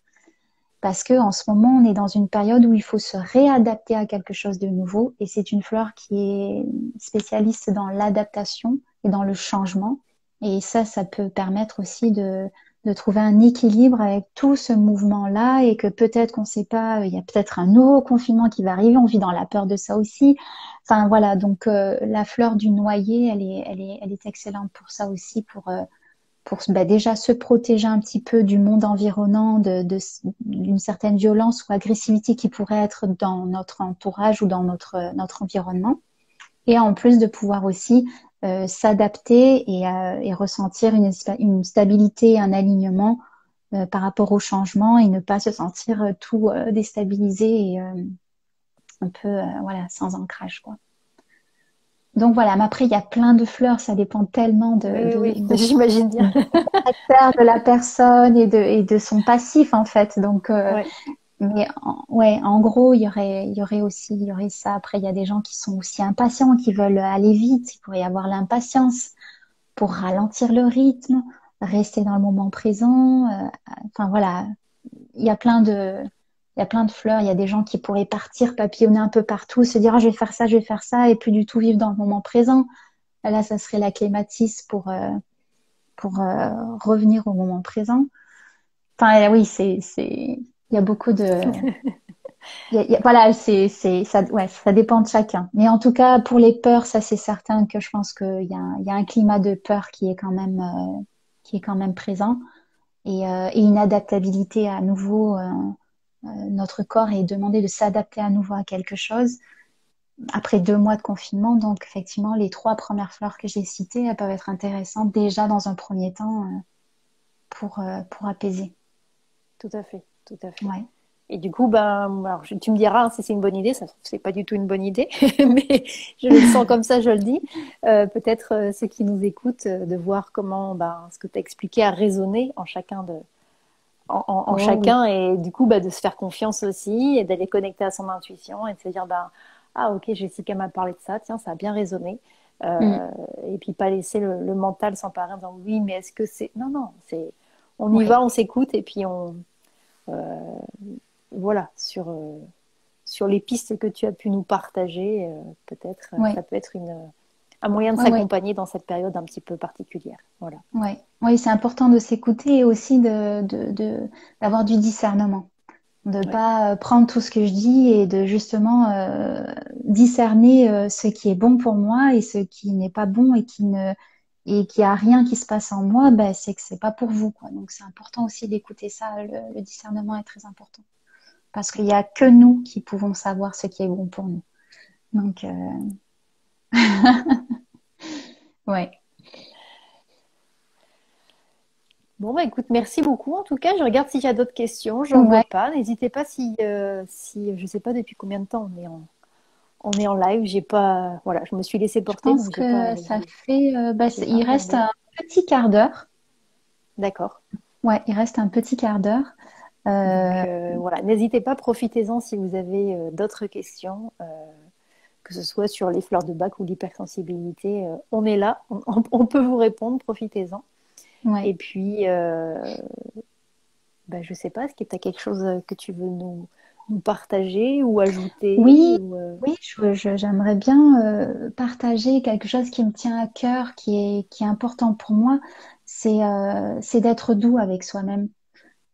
parce que en ce moment, on est dans une période où il faut se réadapter à quelque chose de nouveau, et c'est une fleur qui est spécialiste dans l'adaptation et dans le changement. Et ça peut permettre aussi de trouver un équilibre avec tout ce mouvement-là, et que peut-être qu'on ne sait pas, il y a peut-être un nouveau confinement qui va arriver, on vit dans la peur de ça aussi. Enfin voilà, donc la fleur du noyer, elle est excellente pour ça aussi, pour bah, déjà se protéger un petit peu du monde environnant, d'une certaine violence ou agressivité qui pourrait être dans notre entourage ou dans notre environnement. Et en plus de pouvoir aussi s'adapter et ressentir une stabilité, un alignement par rapport au changement, et ne pas se sentir tout déstabilisé et un peu voilà, sans ancrage, quoi. Donc voilà, mais après, il y a plein de fleurs, ça dépend tellement Oui, oui, oui. J'imagine bien. caractère de la personne et de son passif en fait. Donc, Ouais, ouais, en gros, il y aurait ça. Après, il y a des gens qui sont aussi impatients, qui veulent aller vite. Il pourrait y avoir l'impatience pour ralentir le rythme, rester dans le moment présent. Enfin voilà, il y a il y a plein de fleurs. Il y a des gens qui pourraient partir, papillonner un peu partout, se dire, ah, je vais faire ça, et plus du tout vivre dans le moment présent. Là, ça serait la clématisse pour revenir au moment présent. Enfin, oui, il y a beaucoup de, voilà, ouais, ça dépend de chacun. Mais en tout cas, pour les peurs, ça, c'est certain que je pense il y a un climat de peur qui est quand même présent, et une adaptabilité à nouveau. Notre corps est demandé de s'adapter à nouveau à quelque chose après 2 mois de confinement. Donc, effectivement, les 3 premières fleurs que j'ai citées, elles peuvent être intéressantes déjà dans un premier temps pour apaiser. tout à fait, tout à fait. Ouais. Et du coup, ben, alors, tu me diras hein, si c'est une bonne idée. Ça se trouve, c'est pas du tout une bonne idée, mais je le sens comme ça, je le dis. Peut-être ceux qui nous écoutent, de voir comment ben, ce que tu as expliqué a résonné en chacun en Oh oui. chacun, et du coup, bah, de se faire confiance aussi et d'aller connecter à son intuition et de se dire, ben, ah ok, Jessica m'a parlé de ça, tiens, ça a bien résonné. Mm. Et puis pas laisser le mental s'emparer en disant oui, mais est-ce que c'est... Non, non, c'est... On y Ouais. va, on s'écoute et puis euh, voilà, sur les pistes que tu as pu nous partager, peut-être Ouais, ça peut être un moyen de ouais, ouais, s'accompagner dans cette période un petit peu particulière. Voilà. ouais. Oui, c'est important de s'écouter et aussi d'avoir du discernement. De Ouais. pas prendre tout ce que je dis et de justement discerner ce qui est bon pour moi et ce qui n'est pas bon et qui a rien qui se passe en moi, ben, c'est que c'est pas pour vous, quoi. Donc c'est important aussi d'écouter ça. Le discernement est très important parce qu'il y a que nous qui pouvons savoir ce qui est bon pour nous. Donc ouais, Bon, bah écoute, merci beaucoup. En tout cas, je regarde si j'ai d'autres questions. J'en vois ouais. pas. N'hésitez pas si je sais pas depuis combien de temps on est en live. J'ai pas, voilà, je me suis laissée Je porter, pense donc que ça fait, j'ai pas il reste regardé. un petit quart d'heure. D'accord. Ouais, il reste un petit quart d'heure. Donc Euh, voilà, n'hésitez pas, profitez-en si vous avez d'autres questions, que ce soit sur les fleurs de bac ou l'hypersensibilité. On est là, on peut vous répondre, profitez-en. ouais. Et puis, bah, je sais pas, est-ce que tu as quelque chose que tu veux nous partager ou ajouter Oui, ou, oui, j'aimerais bien partager quelque chose qui me tient à cœur, qui est important pour moi, c'est d'être doux avec soi-même.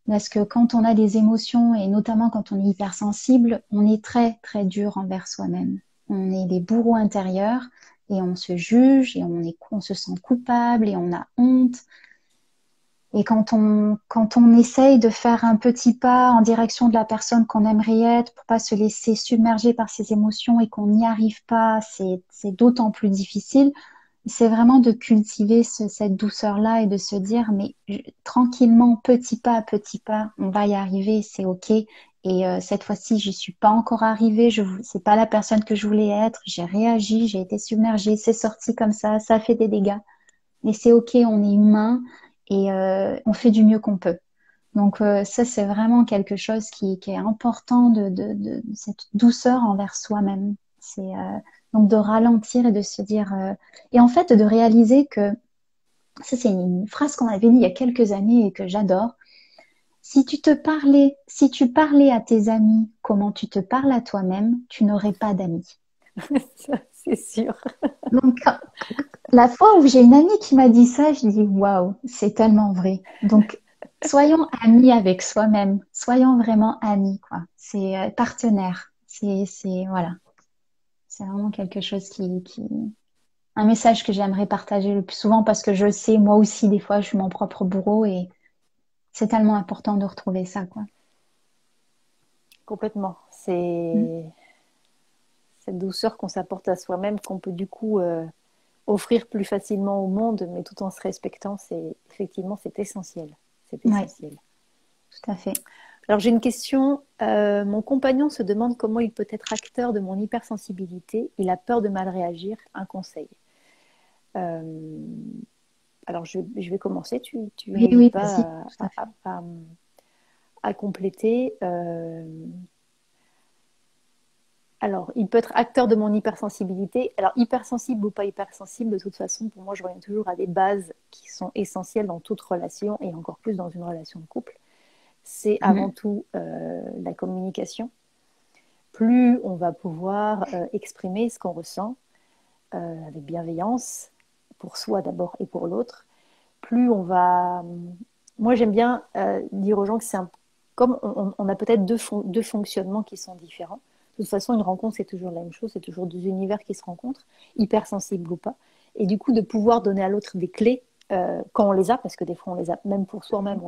Parce que quand on a des émotions, et notamment quand on est hypersensible, on est très, très dur envers soi-même. On est des bourreaux intérieurs et on se juge et on se sent coupable et on a honte. Et quand on essaye de faire un petit pas en direction de la personne qu'on aimerait être pour pas se laisser submerger par ses émotions et qu'on n'y arrive pas, c'est d'autant plus difficile. C'est vraiment de cultiver cette douceur-là et de se dire, mais tranquillement, petit pas, on va y arriver, c'est OK. Et cette fois-ci, je suis pas encore arrivée, c'est pas la personne que je voulais être, j'ai réagi, j'ai été submergée, c'est sorti comme ça fait des dégâts. Et c'est OK, on est humain et on fait du mieux qu'on peut. Donc ça, c'est vraiment quelque chose qui est important de cette douceur envers soi-même. Donc de ralentir et de se dire et en fait de réaliser que ça c'est une phrase qu'on avait dit il y a quelques années et que j'adore. Si tu parlais à tes amis comment tu te parles à toi-même, tu n'aurais pas d'amis. ça, c'est sûr. Donc la fois où j'ai une amie qui m'a dit ça, je dis waouh, c'est tellement vrai. Donc, soyons amis avec soi-même, soyons vraiment amis, quoi. C'est partenaire. Voilà, c'est vraiment quelque chose un message que j'aimerais partager le plus souvent parce que je sais, moi aussi, des fois, je suis mon propre bourreau et c'est tellement important de retrouver ça, quoi. Complètement. Mm. C'est cette douceur qu'on s'apporte à soi-même qu'on peut du coup offrir plus facilement au monde, mais tout en se respectant, effectivement, c'est essentiel. C'est Ouais, essentiel. tout à fait. Alors j'ai une question. Mon compagnon se demande comment il peut être acteur de mon hypersensibilité. Il a peur de mal réagir. Un conseil. Euh, alors je vais commencer. Tu Oui, n'hésites oui, vas-y, pas tout à fait. à compléter. Alors, il peut être acteur de mon hypersensibilité. Alors, hypersensible ou pas hypersensible, de toute façon, pour moi, je reviens toujours à des bases qui sont essentielles dans toute relation et encore plus dans une relation de couple. C'est avant Mhm. tout la communication. Plus on va pouvoir exprimer ce qu'on ressent avec bienveillance pour soi d'abord et pour l'autre, plus on va. Moi, j'aime bien dire aux gens que comme on a peut-être deux fonctionnements qui sont différents. De toute façon, une rencontre, c'est toujours la même chose, c'est toujours deux univers qui se rencontrent, hypersensibles ou pas. Et du coup, de pouvoir donner à l'autre des clés quand on les a, parce que des fois, on les a, même pour soi-même,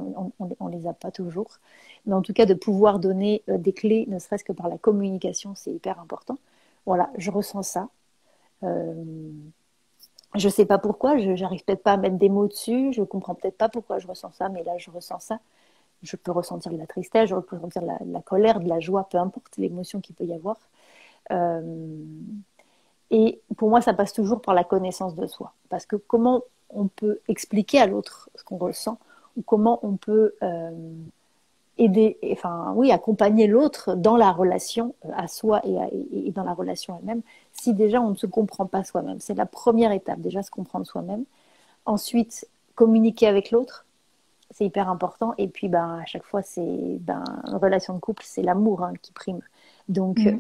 on les a pas toujours. Mais en tout cas, de pouvoir donner des clés, ne serait-ce que par la communication, c'est hyper important. Voilà, je ressens ça. Euh, je sais pas pourquoi, je n'arrive peut-être pas à mettre des mots dessus, je comprends peut-être pas pourquoi je ressens ça, mais là je ressens ça. Je peux ressentir de la tristesse, je peux ressentir de la colère, de la joie, peu importe l'émotion qu'il peut y avoir. Euh, et pour moi, ça passe toujours par la connaissance de soi. Parce que comment on peut expliquer à l'autre ce qu'on ressent, ou comment on peut aider, enfin oui, accompagner l'autre dans la relation à soi et dans la relation elle-même, si déjà on ne se comprend pas soi-même. C'est la première étape, déjà se comprendre soi-même. Ensuite, communiquer avec l'autre. c'est hyper important. Et puis, ben, à chaque fois, c'est ben, une relation de couple, c'est l'amour hein, qui prime. Donc, Mm.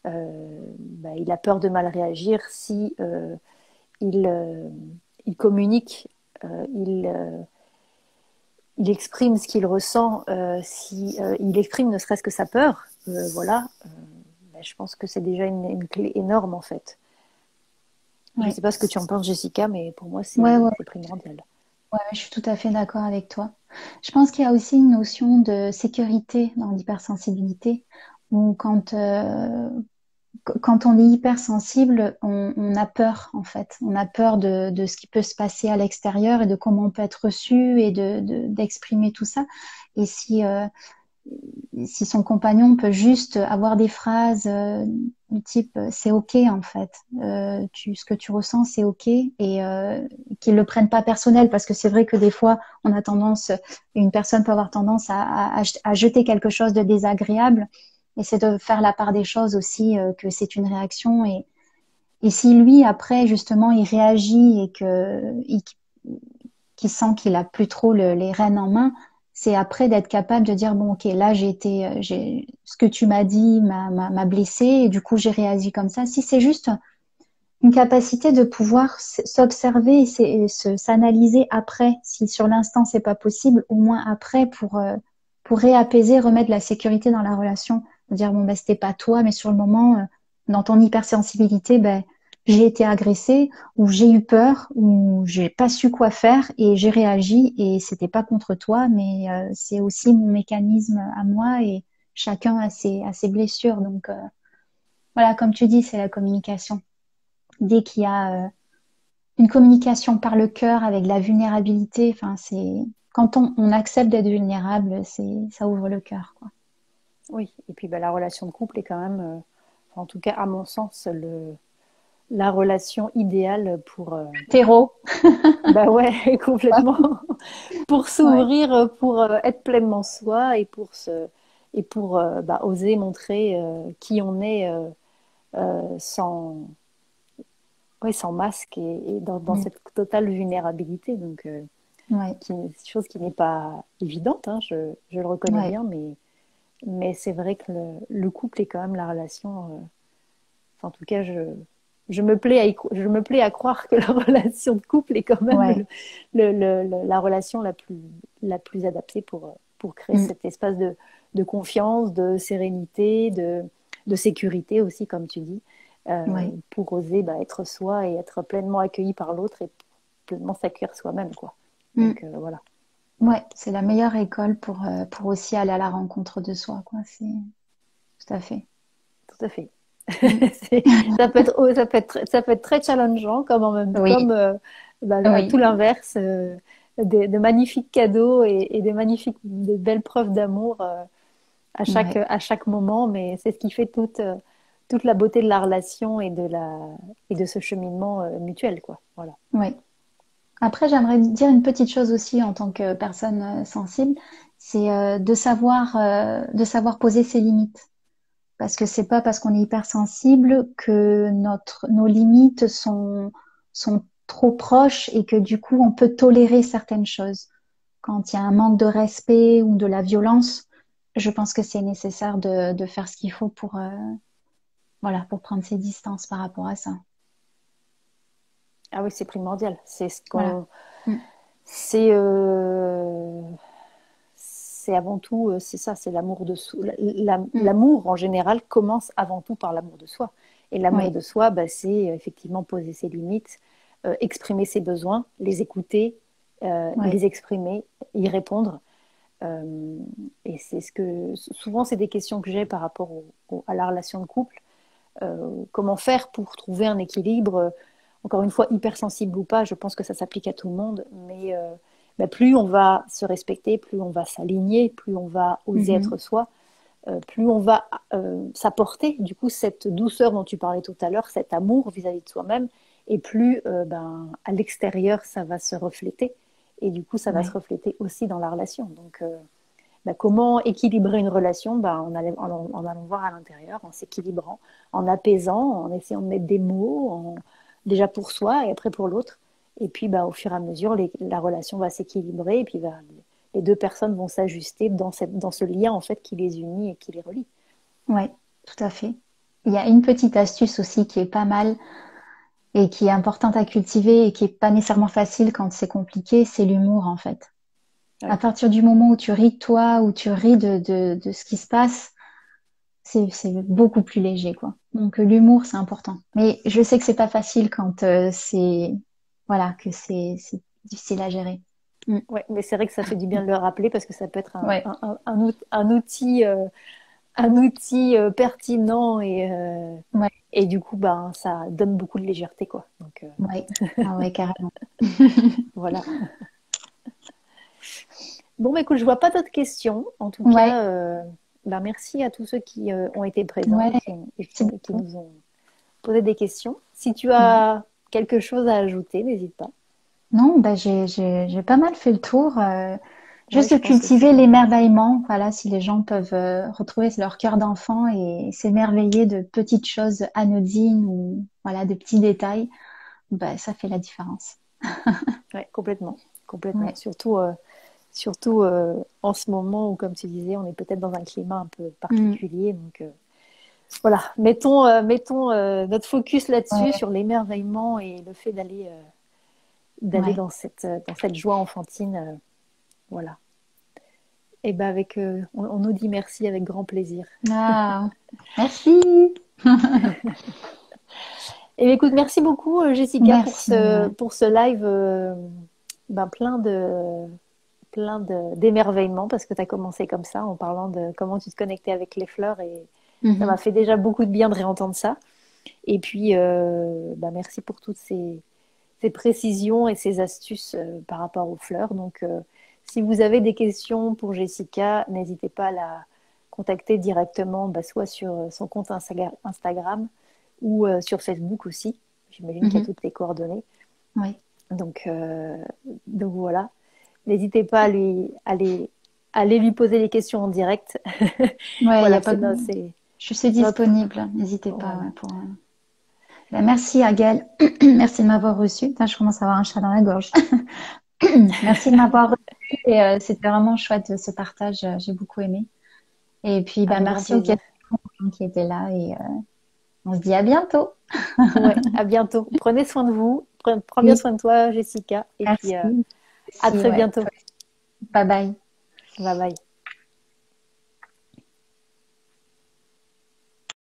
ben, il a peur de mal réagir si il, il communique, il exprime ce qu'il ressent, si il exprime ne serait-ce que sa peur. Voilà, ben, je pense que c'est déjà une clé énorme en fait. Je ne Ouais. sais pas ce que tu en penses, Jessica, mais pour moi, Ouais, ouais, c'est primordial. ouais, je suis tout à fait d'accord avec toi. Je pense qu'il y a aussi une notion de sécurité dans l'hypersensibilité, où quand on est hypersensible, on a peur en fait. On a peur de ce qui peut se passer à l'extérieur et de comment on peut être reçu et d'exprimer tout ça. Et si son compagnon peut juste avoir des phrases du type c'est ok en fait, ce que tu ressens c'est ok et qu'il le prenne pas personnel parce que c'est vrai que des fois on a tendance, une personne peut avoir tendance à jeter quelque chose de désagréable et c'est de faire la part des choses aussi que c'est une réaction et si lui après justement il réagit et qu'il sent qu'il a plus trop les rênes en main, c'est après d'être capable de dire bon ok là ce que tu m'as dit m'a blessé et du coup j'ai réagi comme ça. Si c'est juste une capacité de pouvoir s'observer et s'analyser après, si sur l'instant c'est pas possible, au moins après pour réapaiser, remettre de la sécurité dans la relation, dire bon ben c'était pas toi, mais sur le moment dans ton hypersensibilité, ben j'ai été agressée ou j'ai eu peur ou j'ai pas su quoi faire et j'ai réagi et c'était pas contre toi, mais c'est aussi mon mécanisme à moi et chacun a ses blessures. Donc voilà, comme tu dis, c'est la communication. Dès qu'il y a une communication par le cœur avec de la vulnérabilité, enfin c'est quand on accepte d'être vulnérable, ça ouvre le cœur, quoi. Oui, et puis bah, la relation de couple est quand même, enfin, en tout cas à mon sens, la relation idéale pour, Terreau. bah ouais, complètement, pour Ouais. s'ouvrir, pour être pleinement soi et pour bah, oser montrer qui on est sans, ouais, sans masque et dans Mm. cette totale vulnérabilité. Donc, Ouais. chose qui n'est pas évidente, hein, je le reconnais Ouais. bien, mais c'est vrai que le couple est quand même la relation. Enfin, en tout cas, je me plais je me plais à croire que la relation de couple est quand même Ouais. la relation la plus adaptée pour créer Mm. cet espace de confiance, de sérénité, de sécurité aussi, comme tu dis, Ouais. pour oser bah, être soi et être pleinement accueilli par l'autre et pleinement s'accueillir soi-même, quoi. Mm. Donc voilà, Ouais, c'est la meilleure école pour aussi aller à la rencontre de soi, quoi. C'est tout à fait. tout à fait. Mm. Ça peut être très challengeant, comme, Oui, comme bah, à tout oui, l'inverse, de magnifiques cadeaux et de belles preuves d'amour ouais, à chaque moment, mais c'est ce qui fait toute la beauté de la relation et de ce cheminement mutuel, quoi. Voilà. ouais. Après, j'aimerais dire une petite chose aussi en tant que personne sensible, c'est de savoir poser ses limites. Parce que c'est pas parce qu'on est hypersensible que nos limites sont trop proches et que du coup on peut tolérer certaines choses. Quand il y a un manque de respect ou de la violence, je pense que c'est nécessaire de faire ce qu'il faut voilà, pour prendre ses distances par rapport à ça. Ah oui, c'est primordial. Voilà. Mm. C'est c'est avant tout, c'est ça, c'est l'amour de soi. Mm. L'amour, en général, commence avant tout par l'amour de soi. Et l'amour Oui, de soi, bah, c'est effectivement poser ses limites, exprimer ses besoins, les écouter, oui, les exprimer, y répondre. Euh, et c'est ce que souvent, c'est des questions que j'ai par rapport à la relation de couple. Comment faire pour trouver un équilibre? Encore une fois, hypersensible ou pas, je pense que ça s'applique à tout le monde, mais bah, plus on va se respecter, plus on va s'aligner, plus on va oser mhm, être soi, plus on va s'apporter, du coup, cette douceur dont tu parlais tout à l'heure, cet amour vis-à-vis de soi-même, et plus ben, à l'extérieur, ça va se refléter, et du coup, ça va se oui, refléter aussi dans la relation. Donc, bah, comment équilibrer une relation bah, en allant voir à l'intérieur, en s'équilibrant, en apaisant, en essayant de mettre des mots, déjà pour soi et après pour l'autre. Et puis, au fur et à mesure, la relation va s'équilibrer et puis les deux personnes vont s'ajuster dans ce lien en fait qui les unit et qui les relie. Ouais, tout à fait. Il y a une petite astuce aussi qui est pas mal et qui est importante à cultiver et qui est pas nécessairement facile quand c'est compliqué, c'est l'humour en fait. À Ouais. partir du moment où tu ris de toi, où tu ris de ce qui se passe, c'est beaucoup plus léger, quoi. Donc l'humour, c'est important. Mais je sais que c'est pas facile quand voilà, que c'est difficile à gérer. Mm. Ouais, mais c'est vrai que ça fait du bien de le rappeler parce que ça peut être Ouais, un outil, pertinent ouais, et du coup, ça donne beaucoup de légèreté, quoi. Donc, ouais. Ah ouais, carrément. voilà. Bon, écoute, je vois pas d'autres questions. En tout Ouais, cas, merci à tous ceux qui ont été présents ouais. et qui Beaucoup. nous ont posé des questions. Si tu Ouais. as quelque chose à ajouter, n'hésite pas. Non, bah j'ai pas mal fait le tour. Oui, je Juste pense aussi. cultiver l'émerveillement. Voilà, si les gens peuvent retrouver leur cœur d'enfant et s'émerveiller de petites choses anodines ou voilà, de petits détails, bah, ça fait la différence. Ouais, complètement, complètement. Ouais. Surtout en ce moment où, comme tu disais, on est peut-être dans un climat un peu Mm. particulier. Donc, voilà, mettons notre focus là-dessus, Ouais, sur l'émerveillement et le fait d'aller ouais. dans cette joie enfantine. Voilà. Et on nous dit merci avec grand plaisir. Ah, merci. Et écoute, merci beaucoup Jessica Merci. pour ce live d'émerveillement parce que tu as commencé comme ça en parlant de comment tu te connectais avec les fleurs et ça m'a Mhm. fait déjà beaucoup de bien de réentendre ça. Et puis, merci pour toutes ces précisions et ces astuces par rapport aux fleurs. Donc, si vous avez des questions pour Jessica, n'hésitez pas à la contacter directement, soit sur son compte Instagram ou sur Facebook aussi. J'imagine qu'il y a Mhm. toutes les coordonnées. Ouais. Donc, voilà. N'hésitez pas à aller lui poser les questions en direct. Ouais, il y a Voilà, pas de... Je suis notre. disponible. N'hésitez pas Voilà. ouais, pour. Ben, merci Agael. Merci de m'avoir reçu. Putain, je commence à avoir un chat dans la gorge. Merci de m'avoir reçu et c'était vraiment chouette ce partage. J'ai beaucoup aimé. Et puis, bah, Avec grand merci aux plaisir. questions qui étaient là et on se dit à bientôt. Ouais, à bientôt. Prenez soin de vous. Prends bien Oui, soin de toi, Jessica. Et puis, merci. à Si, très ouais. bientôt. Bye bye. Bye bye.